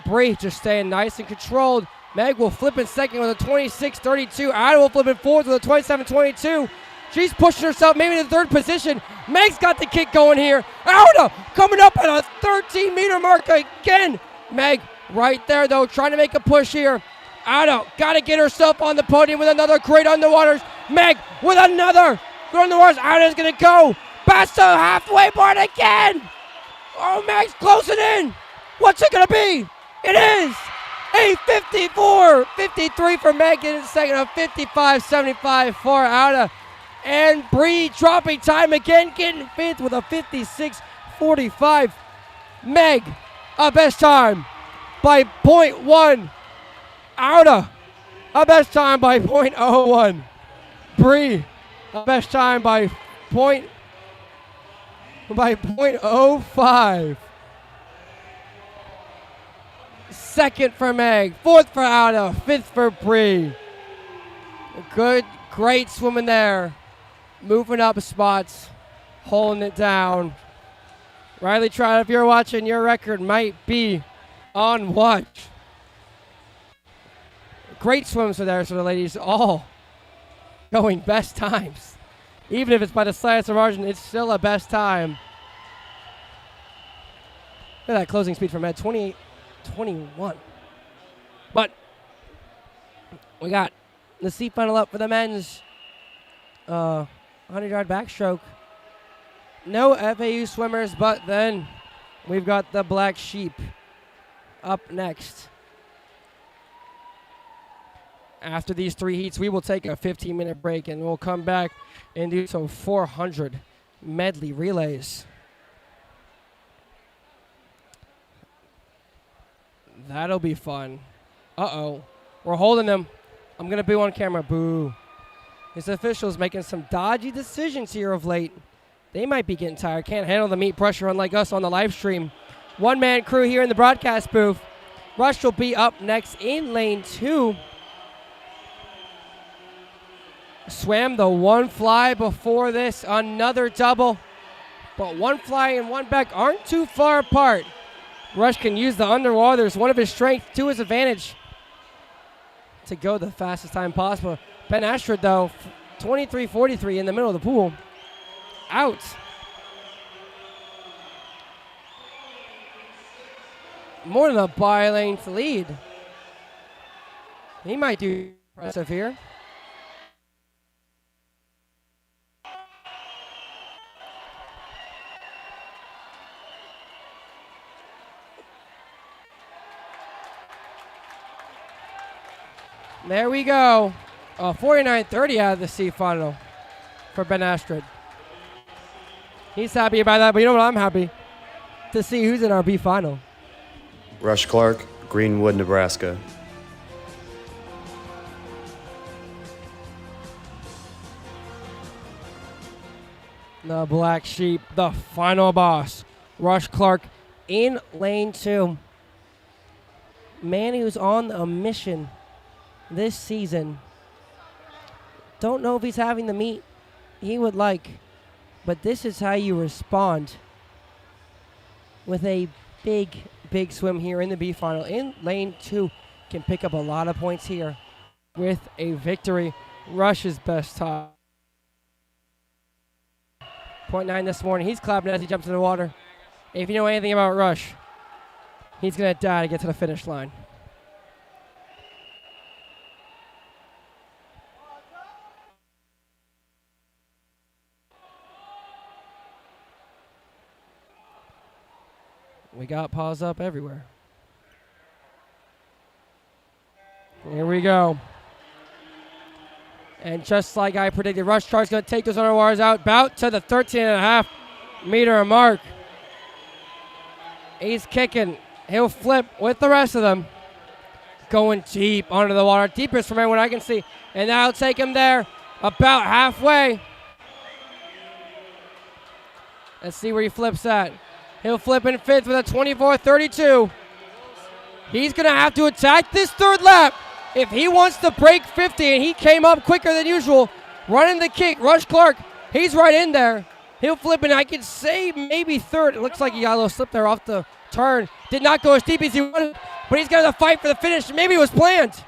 Bree just staying nice and controlled. Meg will flip in second with a 26.32. Otto will flip in fourth with a 27.22. She's pushing herself maybe to the third position. Meg's got the kick going here. Otto coming up at a 13-meter mark again. Meg right there, though, trying to make a push here. Otto got to get herself on the podium with another great underwaters. Meg with another good underwaters. Otto's going to go past the halfway point again. Oh, Meg's closing in. What's it going to be? It is a 54.53 for Meg in second, a 55.75 for Otto. And Bree dropping time again, getting fifth with a 56.45. Meg, a best time by 0.1. Otto, a best time by 0.01. Bree, a best time by 0.05. Second for Meg, fourth for Otto, fifth for Bree. Good, great swimming there. Moving up spots, holding it down. Riley Trout, if you're watching, your record might be on watch. Great swims for there, so the ladies all going best times. Even if it's by the slightest margin, it's still a best time. Look at that closing speed for Med, 28.21. But We got the C final up for the men's 100-yard backstroke. No FAU swimmers, but then we've got the Black Sheep up next. After these 3 heats, we will take a 15-minute break, and we'll come back and do some 400 medley relays. That'll be fun. Uh-oh. We're holding them. I'm going to boo on camera. Boo. His officials making some dodgy decisions here of late. They might be getting tired. Can't handle the meat pressure unlike us on the live stream. One-man crew here in the broadcast booth. Rush will be up next in lane 2. Swam the one fly before this. Another double. But one fly and one back aren't too far apart. Rush can use the underwater as one of his strengths to his advantage to go the fastest time possible. Backstroke, though, 23:43 in the middle of the pool. Out. More than a by-length lead. He might do impressive here. There we go. 49:30 out of the C final for Backstroke. He's happy about that, but you know what? I'm happy to see who's in our B final. Rush Clark, Greenwood, Nebraska. The Black Sheep, the final boss. Rush Clark in lane 2. Man who's on a mission this season. Don't know if he's having the meet he would like, but this is how you respond with a big swim here in the B final. In lane 2, can pick up a lot of points here with a victory. Rush's best time. 0.9 this morning. He's clapping as he jumps in the water. If you know anything about Rush, he's going to die to get to the finish line. We got paws up everywhere. Here we go. And just like I predicted, Rush Clark's going to take those underwires out, about to the 13.5-meter mark. He's kicking. He'll flip with the rest of them. Going deep under the water. Deepest from what I can see. And that'll take him there about halfway. Let's see where he flips at. He'll flip in 5th with a 24:32. He's going to have to attack this 3rd lap if he wants to break 50, and he came up quicker than usual. Running the kick, Rush Clark, he's right in there. He'll flip, and I could say maybe 3rd. It looks like he got a little slip there off the turn. Did not go as deep as he wanted, but he's got to fight for the finish. Maybe it was planned.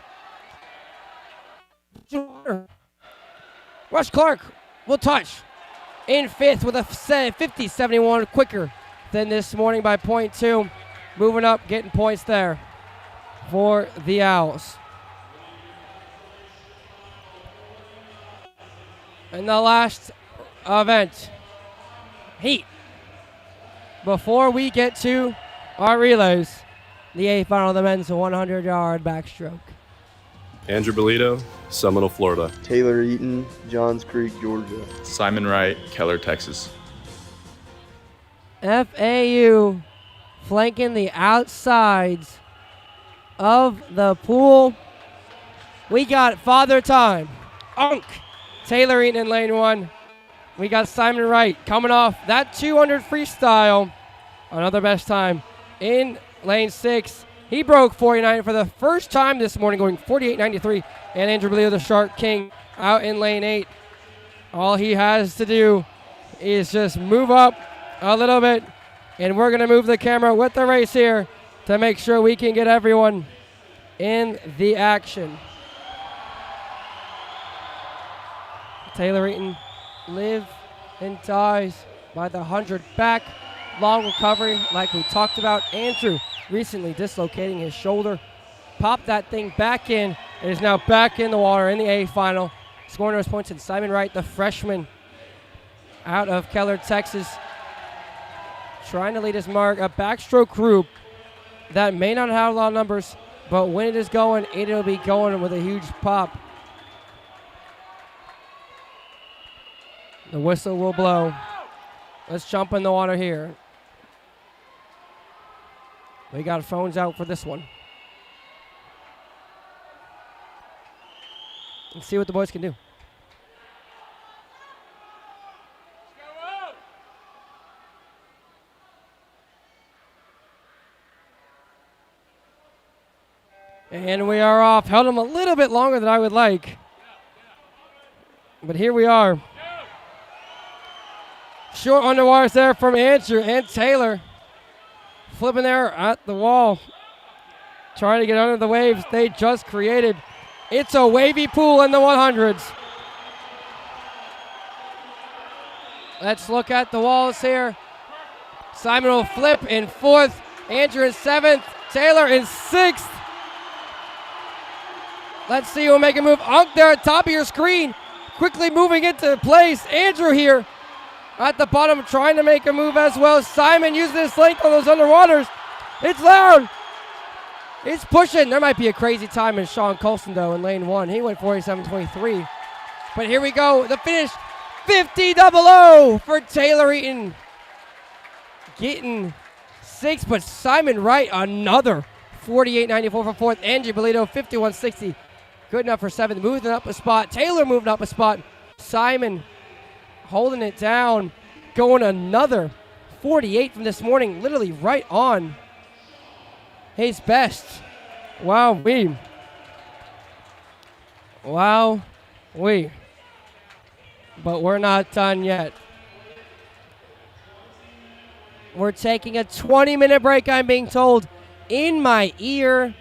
Rush Clark will touch in 5th with a 50-71 quicker than this morning by 0.2. Moving up, getting points there for the Owls. And the last event, heat. Before we get to our relays, the A final of the men's 100-yard backstroke. Andrew Bolito, Seminole, Florida. Taylor Eaton, Johns Creek, Georgia. Simon Wright, Keller, Texas. FAU flanking the outsides of the pool. We got Father Time, Unk, Taylor Eaton in lane 1. We got Simon Wright coming off that 200 freestyle. Another best time in lane 6. He broke 49 for the first time this morning, going 48.93. And Andrew Bolito, the Shark King, out in lane 8. All he has to do is just move up a little bit, and we're going to move the camera with the race here to make sure we can get everyone in the action. Taylor Eaton live and dies by the 100 back. Long recovery like we talked about. Andrew recently dislocating his shoulder. Popped that thing back in is now back in the water in the A final. Scoring those points in Simon Wright, the freshman out of Keller, Texas. Trying to lead his mark. A backstroke group that may not have a lot of numbers, but when it is going, it'll be going with a huge pop. The whistle will blow. Let's jump in the water here. We got phones out for this one. Let's see what the boys can do. And we are off. Held them a little bit longer than I would like. But here we are. Short underwaters there from Andrew and Taylor. Flipping there at the wall. Trying to get under the waves they just created. It's a wavy pool in the 100s. Let's look at the walls here. Simon will flip in 4th. Andrew in 7th. Taylor in 6th. Let's see who will make a move. Unk there at top of your screen. Quickly moving into place. Andrew here at the bottom trying to make a move as well. Simon using his length on those underwaters. It's loud. It's pushing. There might be a crazy time in Sean Colson, though, in lane 1. He went 47.23. But here we go. The finish, 50-0-0 for Taylor Eaton. Getting 6, but Simon Wright, another 48.94 for 4th. Angie Bolito, 51.60. Good enough for 7th. Moving up a spot. Taylor moving up a spot. Simon holding it down. Going another 48 from this morning. Literally right on his best. Wow-wee. Wow-wee. But we're not done yet. We're taking a 20-minute break, I'm being told, in my ear,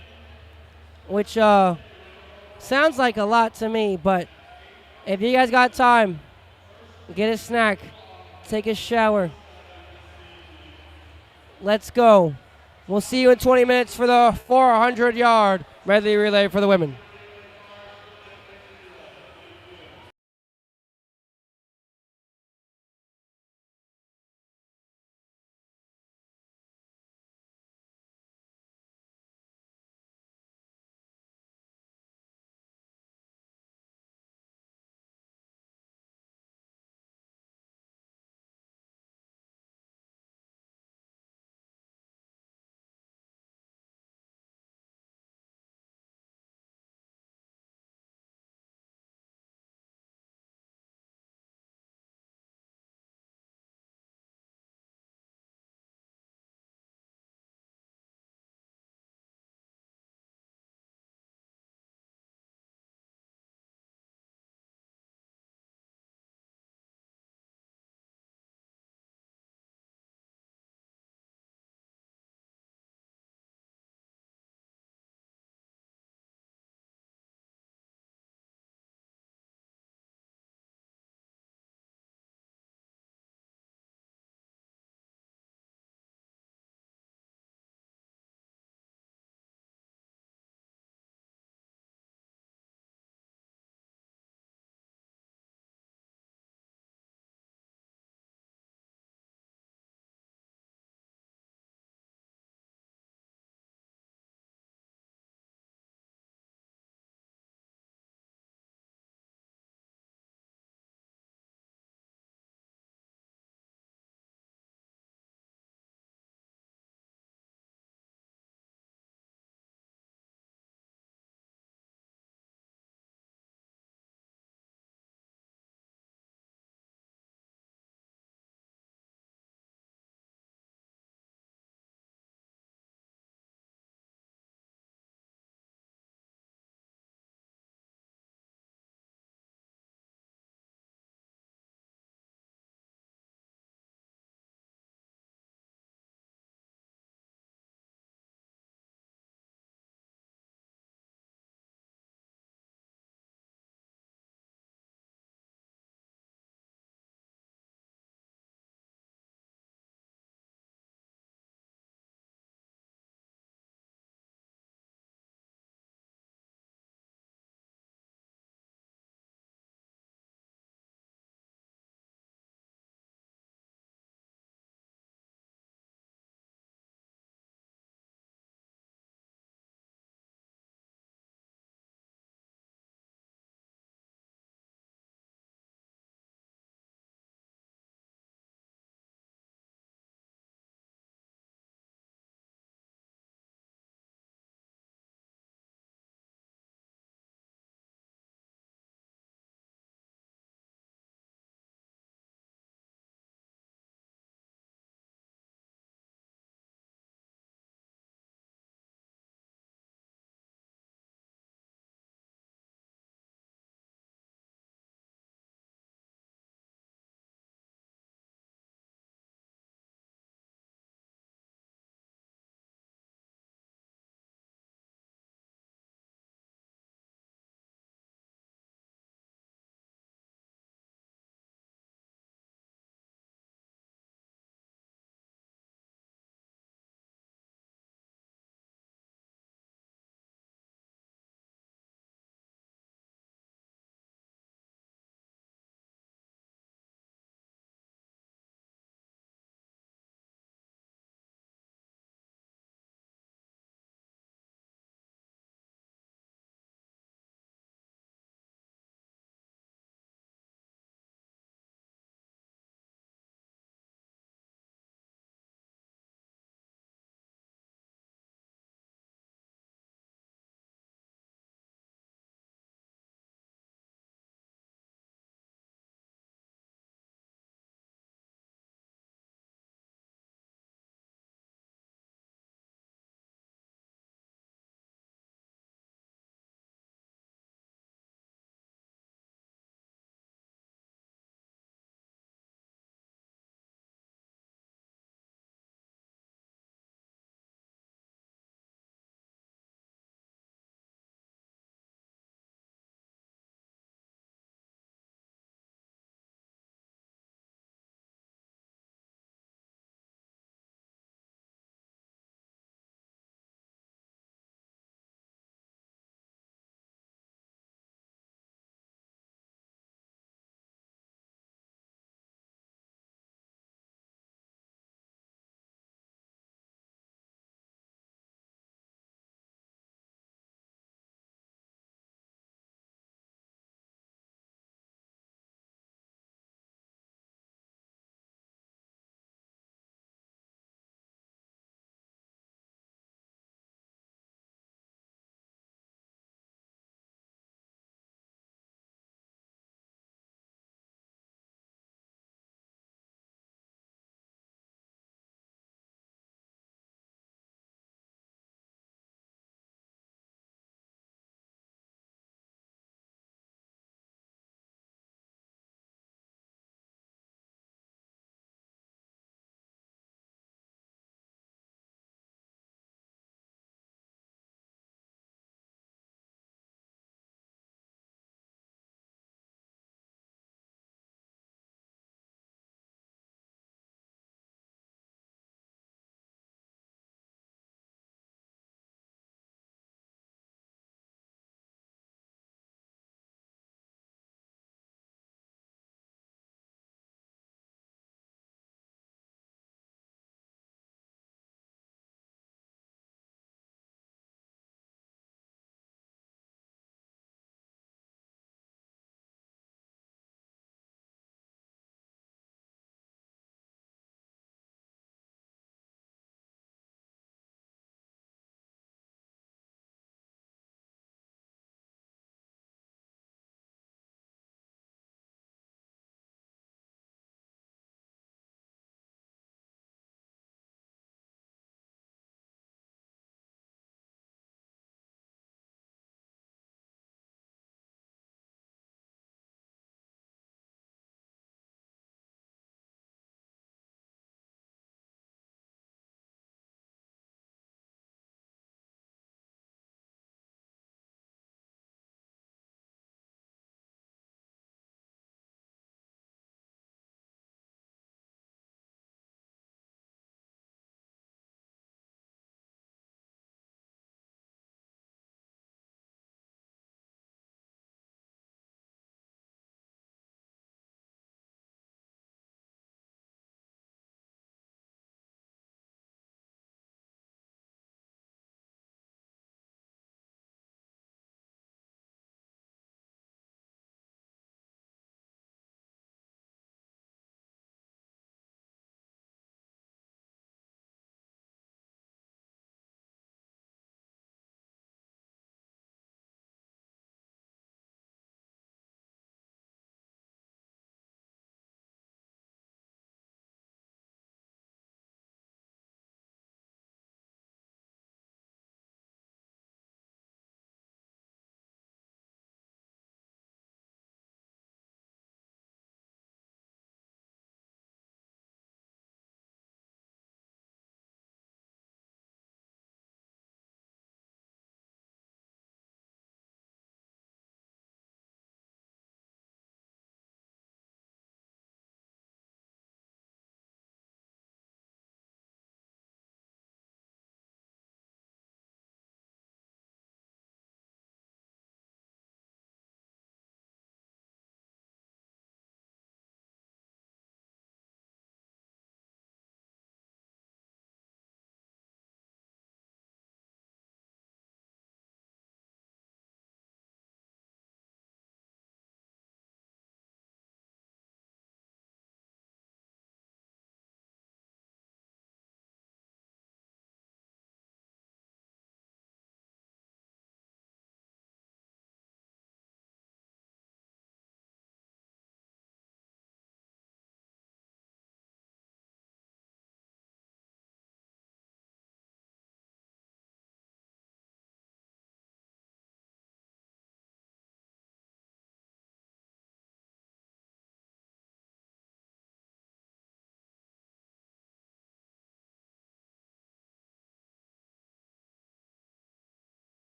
which sounds like a lot to me, but if you guys got time, get a snack, take a shower. Let's go. We'll see you in 20 minutes for the 400-yard medley relay for the women.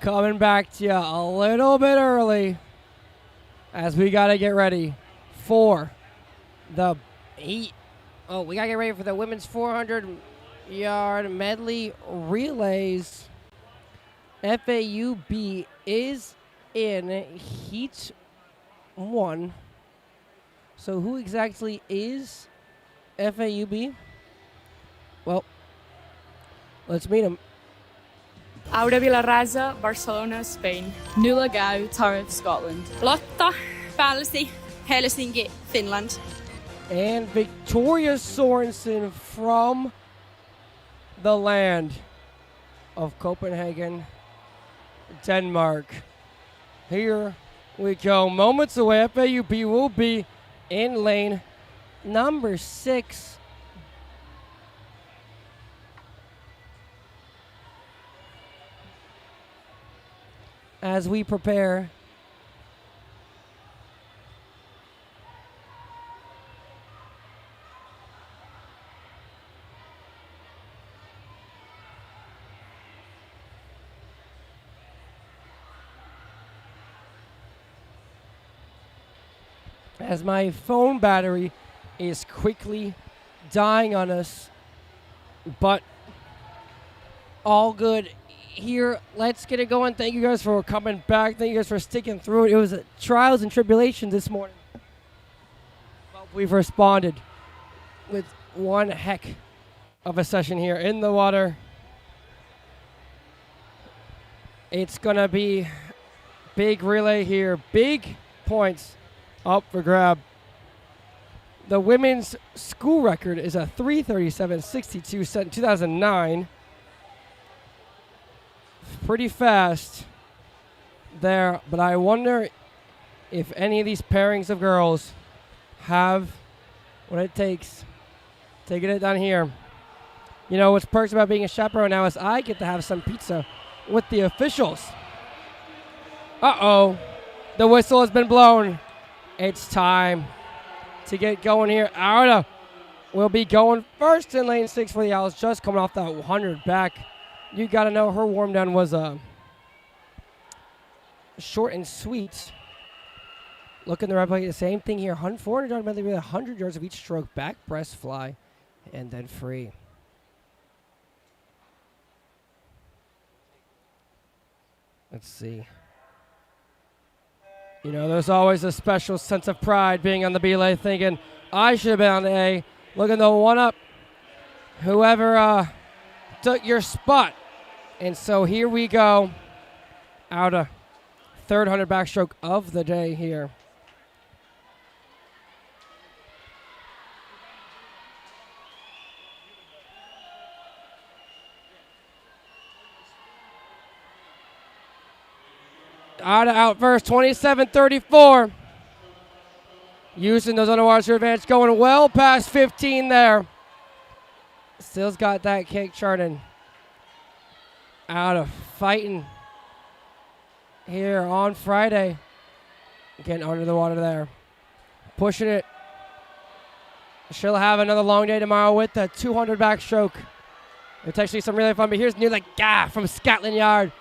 coming back to you a little bit early as we got to get ready for the we got to get ready for the women's 400-yard medley relays. FAUB is in Heat 1. So who exactly is FAUB? Well, let's meet them. Aura Vilarasa, Barcelona, Spain. Nuala Gau, Tariff, Scotland. Lotta Palsi, Helsinki, Finland. And Victoria Sorensen from the land of Copenhagen, Denmark. Here we go. Moments away. FAUB will be in lane number 6. As we prepare as my phone battery is quickly dying on us, but all good here. Let's get it going. Thank you guys for coming back. Thank you guys for sticking through it. It was trials and tribulations this morning, but we've responded with one heck of a session here in the water. It's gonna be big relay here, big points up for grab. The women's school record is a 3:37.62 set in 2009. Pretty fast there, but I wonder if any of these pairings of girls have what it takes. Taking it down here. You know, what's perks about being a chaperone now is I get to have some pizza with the officials. Uh-oh. The whistle has been blown. It's time to get going here. Aura will be going first in lane 6 for the Owls, just coming off that 100 back. You got to know her warm down was short and sweet. Looking to replicate the same thing here. 400 yard medley with 100 yards of each stroke. Back, breast, fly, and then free. Let's see. You know, there's always a special sense of pride being on the belay, thinking, I should have been on the A. Looking to one up whoever took your spot. And so here we go. Out a third 100 backstroke of the day here. Out first, 27-34. Using those underwaters to advance, going well past 15 there. Still's got that cake charting. Out of fighting here on Friday. Getting under the water there. Pushing it. She'll have another long day tomorrow with the 200 backstroke. It's actually some really fun, but here's Near from Scotland Yard.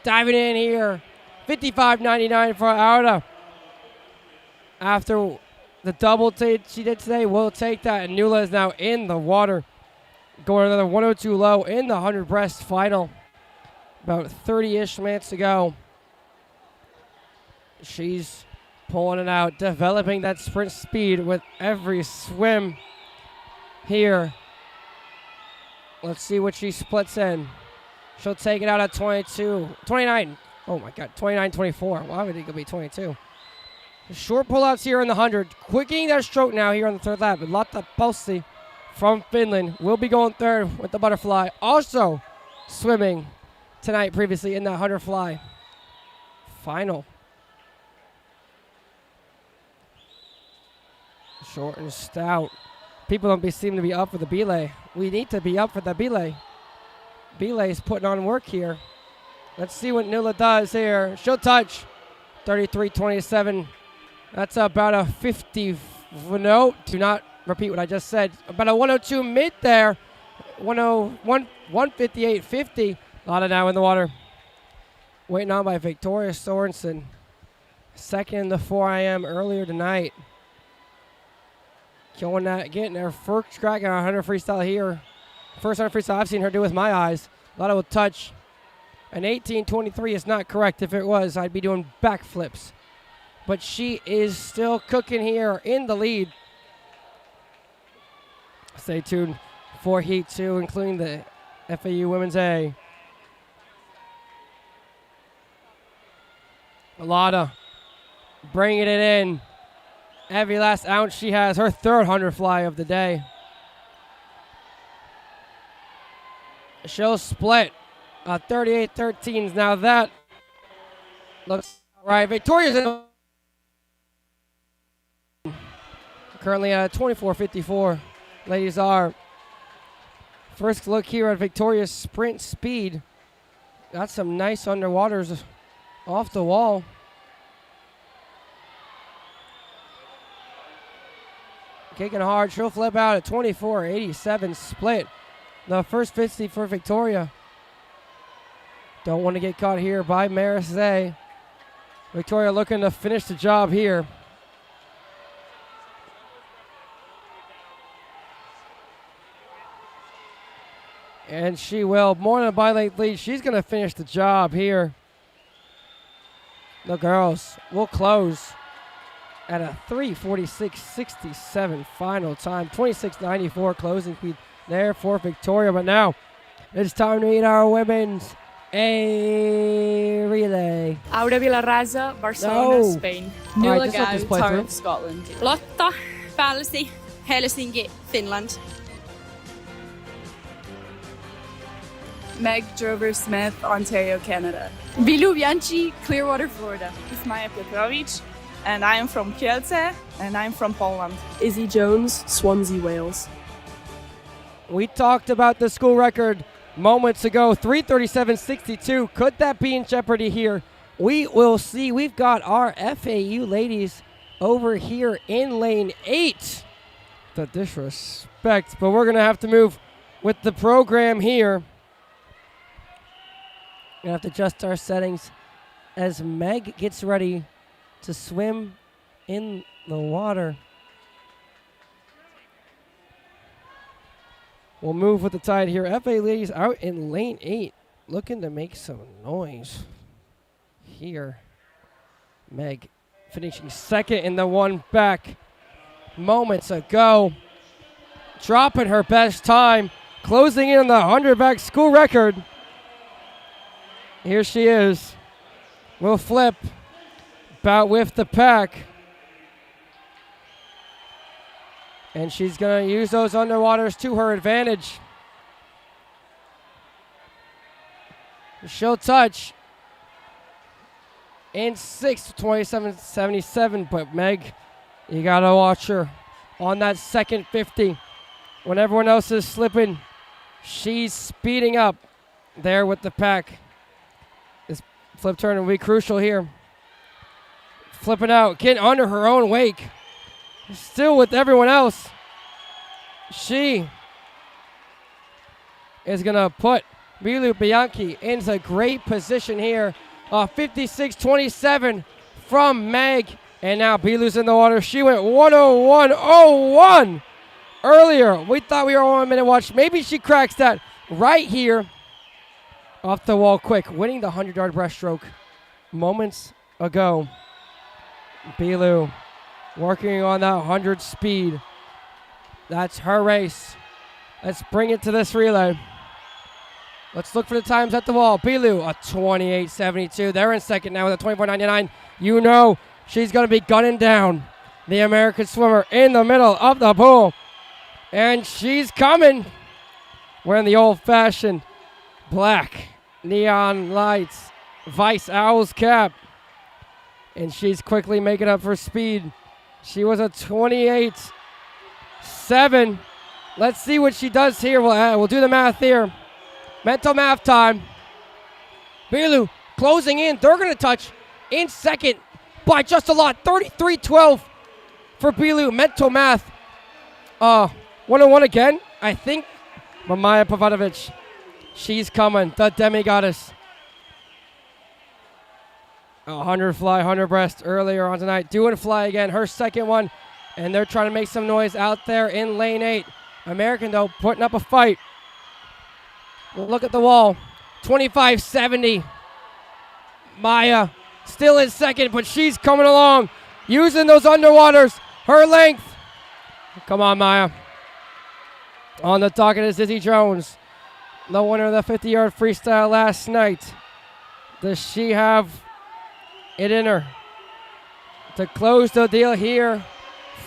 Diving in here. 55.99 for Aura. After the double she did today, we'll take that. And Nuala is now in the water. Going another 102 low in the 100 breast final. About 30-ish minutes to go. She's pulling it out, developing that sprint speed with every swim here. Let's see what she splits in. She'll take it out at 29. Oh my God, 29-24. Why would it go be 22? Short pullouts here in the 100. Quicking that stroke now here on the third lap. Lotta Palsi from Finland will be going third with the butterfly. Also swimming tonight previously in the 100 fly. Final. Short and stout. People don't seem to be up for the belay. We need to be up for the belay. Belay's putting on work here. Let's see what Nuala does here. She'll touch. 33-27. That's about a 50. No, do not repeat what I just said. About a 102 mid there. 158.50. A lot of now in the water. waiting on by Victoria Sorensen. Second in the 4IM earlier tonight. Getting her first crack on 100 freestyle here. First 100 freestyle I've seen her do with my eyes. A lot of touch. An 18:23 is not correct. If it was, I'd be doing backflips. But she is still cooking here in the lead. Stay tuned for Heat 2, including the FAU Women's A. Alada bringing it in. Every last ounce she has. Her third 100 fly of the day. She'll split 38-13. Now that looks right. Victoria's in currently at 24:54. Ladies are. First look here at Victoria's sprint speed. Got some nice underwaters off the wall. Kicking hard. She'll flip out at 24:87 split. The first 50 for Victoria. Don't want to get caught here by Marisay. Victoria looking to finish the job here. And she will. More than a by-late lead. She's going to finish the job here. The girls will close at a 3:46.67 final time. 26:94 closing speed there for Victoria. But now it's time to meet our women's A relay. Aura Vilarraza, Barcelona, Spain. Nuala Right, Gau, play through. Tyrone, Scotland. Lotta, F.L.G, Helsinki, Finland. Meg Drover-Smith, Ontario, Canada. Vilu Bianchi, Clearwater, Florida. Ismaja Petrovic, and I am from Kielce, and I'm from Poland. Izzy Jones, Swansea, Wales. We talked about the school record moments ago, 3:37.62. Could that be in jeopardy here? We will see. We've got our FAU ladies over here in lane 8. The disrespect, but we're going to have to move with the program here. Gonna have to adjust our settings as Meg gets ready to swim in the water. We'll move with the tide here. FA ladies out in lane 8, looking to make some noise here. Meg finishing second in the one back moments ago. Dropping her best time, closing in on the 100 back school record. Here she is. Will flip. About with the pack. And she's going to use those underwaters to her advantage. She'll touch in 6:27.77. But Meg, you got to watch her on that second 50. When everyone else is slipping, she's speeding up there with the pack. Flip turn will be crucial here. Flipping out, getting under her own wake. Still with everyone else. She is going to put Milu Bianchi into a great position here. 56.27 from Meg. And now Bilu's in the water. She went 101.01 earlier. We thought we were on 1 minute watch. Maybe she cracks that right here. Off the wall quick, winning the 100-yard breaststroke moments ago. Bilu working on that 100 speed. That's her race. Let's bring it to this relay. Let's look for the times at the wall. Bilu, a 28.72. They're in second now with a 24.99. You know she's going to be gunning down the American swimmer in the middle of the pool. And she's coming. Wearing the old-fashioned black neon lights, Vice Owls cap. And she's quickly making up for speed. She was a 28.7. Let's see what she does here. We'll do the math here. Mental math time. Bilu closing in. They're going to touch in second by just a lot. 33.12 for Bilu. Mental math. 101 again, I think. Mamaya Pavanovic. She's coming, the demigoddess. 100 fly, 100 breast earlier on tonight. Doing fly again, her second one. And they're trying to make some noise out there in lane 8. American, though, putting up a fight. Look at the wall. 25.70. Maya still in second, but she's coming along. Using those underwaters. Her length. Come on, Maya. On the docket is Izzy Jones, the winner of the 50-yard freestyle last night. Does she have it in her to close the deal here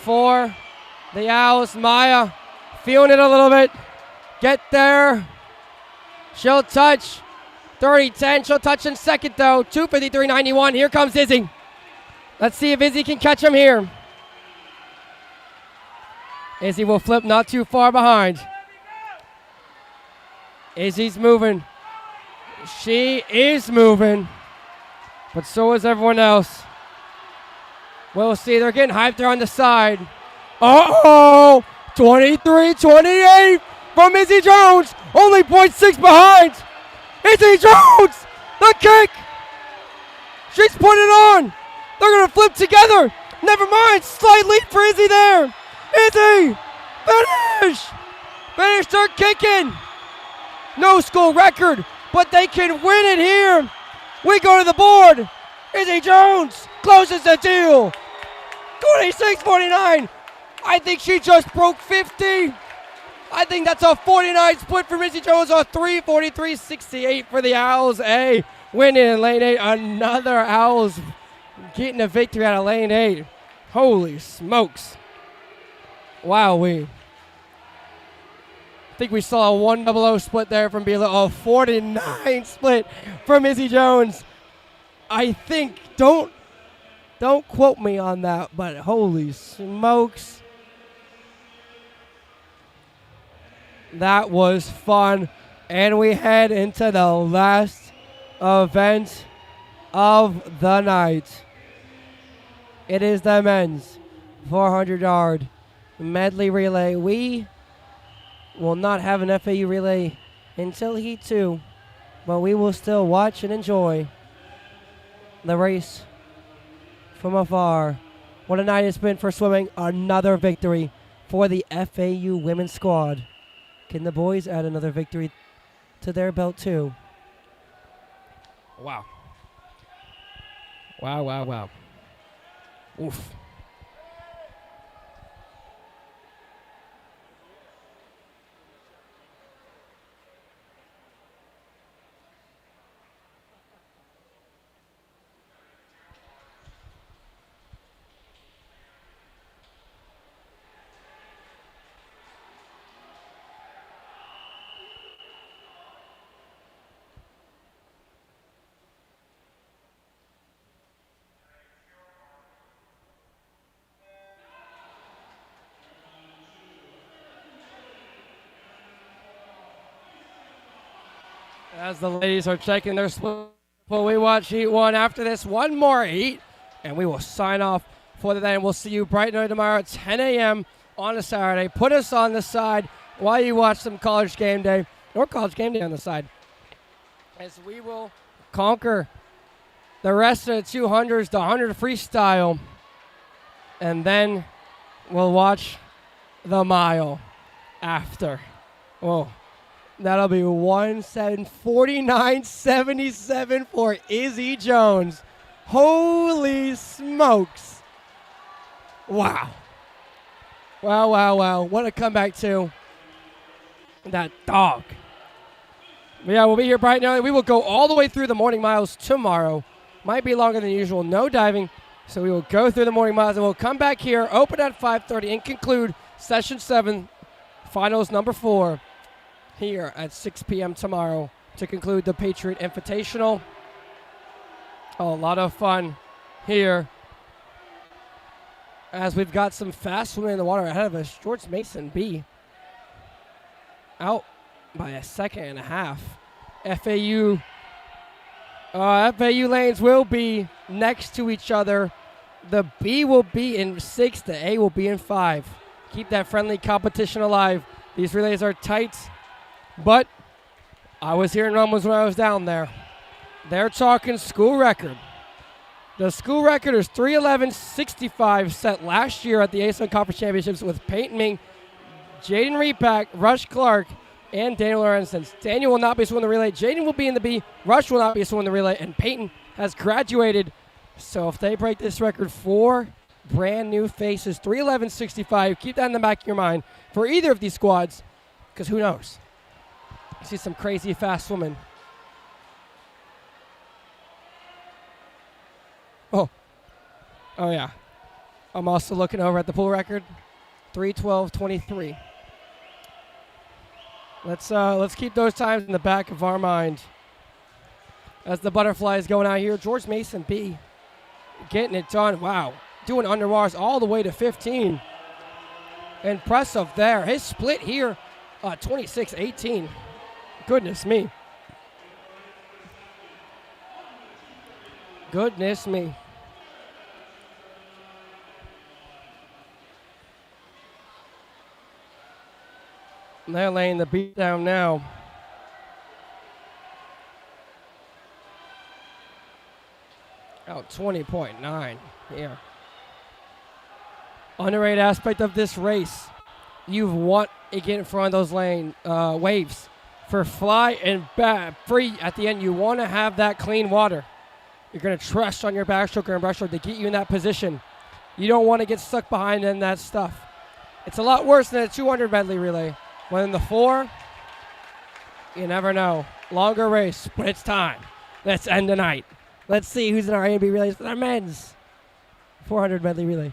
for the Owls? Maya feeling it a little bit. Get there. She'll touch 30-10. She'll touch in second, though. 2:53.91. Here comes Izzy. Let's see if Izzy can catch him here. Izzy will flip not too far behind. Izzy's moving. She is moving. But so is everyone else. We'll see. They're getting hyped there on the side. Uh-oh! 23-28 from Izzy Jones. Only 0.6 behind. Izzy Jones! The kick! She's putting it on. They're going to flip together. Never mind. Slight lead for Izzy there. Izzy! Finish! Finish their kicking. No school record, but they can win it here. We go to the board. Izzy Jones closes the deal. 26-49. I think she just broke 50. I think that's a 49 split for Izzy Jones, a 3:43.68 for the Owls. A winning in lane 8. Another Owls getting a victory out of lane 8. Holy smokes. Wowee. I think we saw a 1-0 split there from Bila. A 49 split from Izzy Jones. I think, don't quote me on that, but holy smokes. That was fun. And we head into the last event of the night. It is the men's 400-yard medley relay. We will not have an FAU relay until Heat 2, but we will still watch and enjoy the race from afar. What a night it's been for swimming. Another victory for the FAU women's squad. Can the boys add another victory to their belt too? Wow. Wow, wow, wow. Oof. As the ladies are checking their split, well, we watch Heat 1 after this. One more Heat, and we will sign off for the day. And we'll see you bright and early tomorrow at 10 a.m. on a Saturday. Put us on the side while you watch some College Game Day, or College Game Day on the side, as we will conquer the rest of the 200s, the 100 freestyle, and then we'll watch the mile after. Whoa. That'll be 1:49.77 for Izzy Jones. Holy smokes. Wow. Wow, wow, wow. What a comeback, too. That dog. But yeah, we'll be here bright and early. We will go all the way through the morning miles tomorrow. Might be longer than usual. No diving. So we will go through the morning miles, and we'll come back here, open at 5:30, and conclude Session 7, Finals number 4. Here at 6 p.m. tomorrow to conclude the Patriot Invitational. A lot of fun here as we've got some fast swimming in the water ahead of us. George Mason B out by a second and a half. FAU lanes will be next to each other. The B will be in 6, the A will be in 5. Keep that friendly competition alive. These relays are tight. But I was hearing rumbles when I was down there. They're talking school record. The school record is 3:11.65 set last year at the ASUN Conference Championships with Peyton Ming, Jaden Repack, Rush Clark, and Daniel Lorenzen. Daniel will not be swimming the relay. Jaden will be in the B. Rush will not be swimming the relay. And Peyton has graduated. So if they break this record, 4 brand new faces, 3:11.65. Keep that in the back of your mind for either of these squads, because who knows? See some crazy fast swimming. Oh yeah. I'm also looking over at the pool record, 3:12.23. Let's keep those times in the back of our mind as the butterfly is going out here. George Mason B getting it done. Wow, doing underwaters all the way to 15. Impressive there. His split here, 26.18. Goodness me. Goodness me. They're laying the beat down now. Out 20.9 here. Underrated aspect of this race, you want to get in front of those lane waves. For fly and free at the end, you want to have that clean water. You're going to trust on your backstroker and breaststroke to get you in that position. You don't want to get stuck behind in that stuff. It's a lot worse than a 200 medley relay. When in the 4, you never know. Longer race, but it's time. Let's end the night. Let's see who's in our A&B relays for our men's 400 medley relay.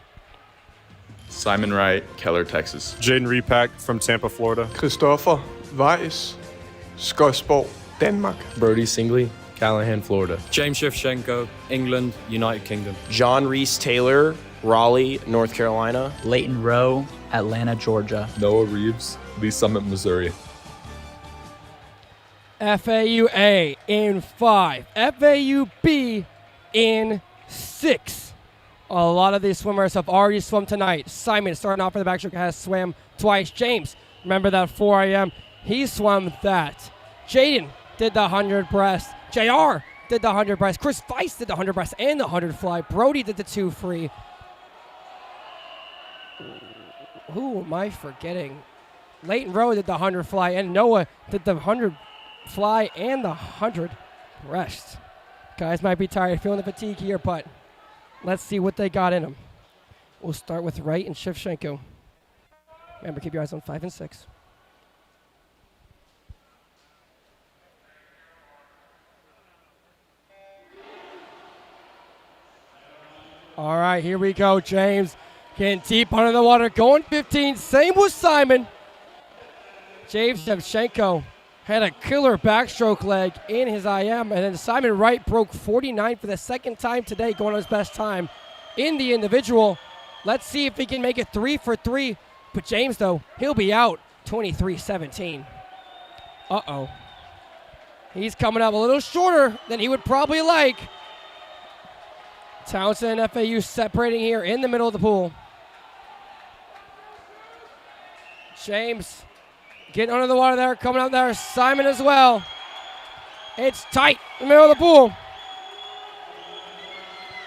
Simon Wright, Keller, Texas. Jaden Repack from Tampa, Florida. Christoffer Weiss, Skodsborg, Danmark. Brody Singley, Callahan, Florida. James Shevchenko, England, United Kingdom. John Reese Taylor, Raleigh, North Carolina. Leighton Rowe, Atlanta, Georgia. Noah Reeves, Lee Summit, Missouri. FAU A in 5. FAU B in 6. A lot of these swimmers have already swum tonight. Simon, starting off for the backstroke, has swam twice. James, remember that 4 a.m.? He swam that. Jaden did the 100 breast. JR did the 100 breast. Chris Weiss did the 100 breast and the 100 fly. Brody did the 2 free. Who am I forgetting? Leighton Rowe did the 100 fly, and Noah did the 100 fly and the 100 breast. Guys might be tired, feeling the fatigue here, but let's see what they got in them. We'll start with Wright and Shevchenko. Remember, keep your eyes on 5 and 6. All right, here we go. James getting deep under the water, going 15. Same with Simon. James Shevchenko had a killer backstroke leg in his IM, and then Simon Wright broke 49 for the second time today, going on his best time in the individual. Let's see if he can make it 3 for 3. But James, though, he'll be out 23-17. Uh-oh. He's coming up a little shorter than he would probably like. Townsend and FAU separating here in the middle of the pool. James getting under the water there, coming up there. Simon as well. It's tight in the middle of the pool.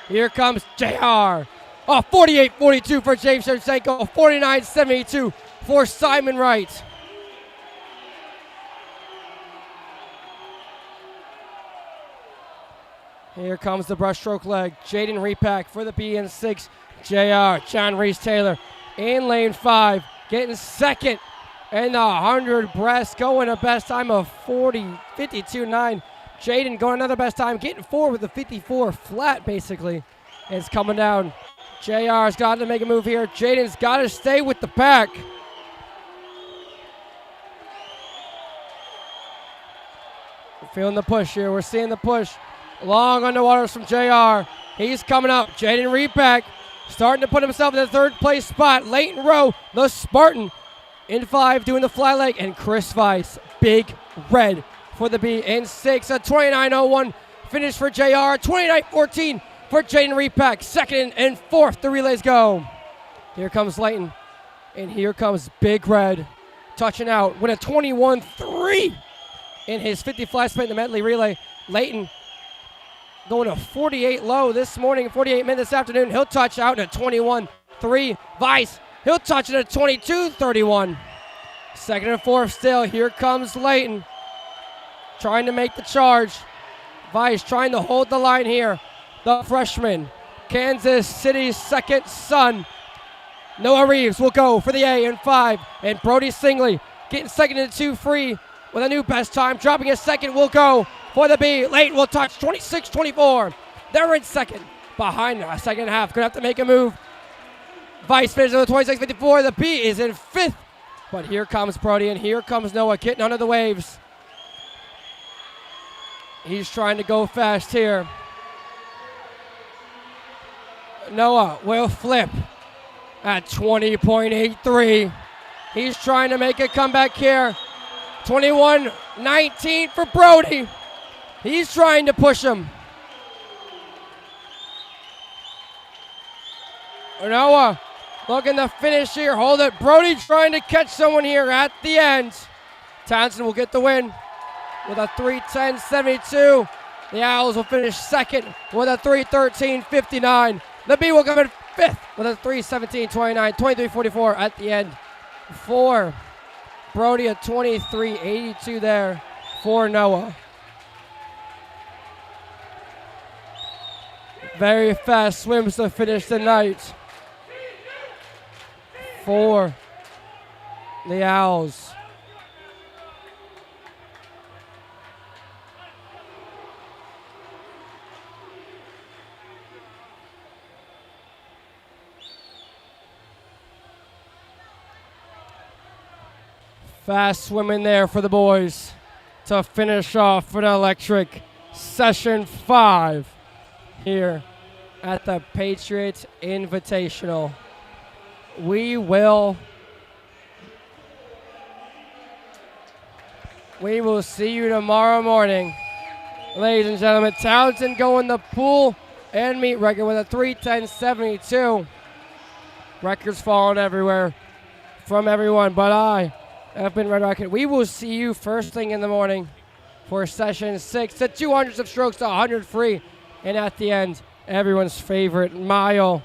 Here comes JR. Oh, 48-42 for James Shevchenko. 49-72 for Simon Wright. Here comes the breaststroke leg. Jaden Repack for the B in 6. JR, John Reese Taylor in lane 5, getting second. And the 100 breast going a best time of 52.9. Jaden going another best time, getting 4 with a 54 flat, basically. It's coming down. JR's got to make a move here. Jaden's got to stay with the pack. We're feeling the push here. We're seeing the push. Long underwaters from JR. He's coming up. Jaden Repack starting to put himself in the 3rd place spot. Leighton Rowe, the Spartan, in 5, doing the fly leg. And Chris Weiss, big red for the B in 6. A 29.01 finish for JR. 29.14 for Jaden Repack. 2nd and 4th, the relays go. Here comes Leighton. And here comes Big Red, touching out with a 21.3 in his 50 fly split in the medley relay. Leighton going to 48 low this morning, 48 minutes this afternoon. He'll touch out at 21-3. Vice, he'll touch it at 22-31. Second and fourth still. Here comes Layton trying to make the charge. Vice trying to hold the line here. The freshman, Kansas City's second son. Noah Reeves will go for the A in 5. And Brody Singley getting second and 2 free with a new best time. Dropping a second will go for the B. Layton will touch 26-24. They're in second. Behind a second half. Going to have to make a move. Vice finishes with 26-54. The B is in 5th. But here comes Brody and here comes Noah getting under the waves. He's trying to go fast here. Noah will flip at 20.83. He's trying to make a comeback here. 21-19 for Brody. He's trying to push him. Noah looking to finish here. Hold it. Brody trying to catch someone here at the end. Townsend will get the win with a 3:10.72. The Owls will finish second with a 3:13.59. The B will come in 5th with a 3:17.29, 23:44 at the end for Brody, a 23:82 there for Noah. Very fast swims to finish the night for the Owls. Fast swimming there for the boys to finish off an electric session 5 here at the Patriot Invitational. We will see you tomorrow morning. Ladies and gentlemen, Townsend going the pool and meet record with a 3:10.72. Records falling everywhere from everyone, but I have been Red Rocket. We will see you first thing in the morning for session 6. The 200 of strokes to 100 free. And at the end, everyone's favorite mile.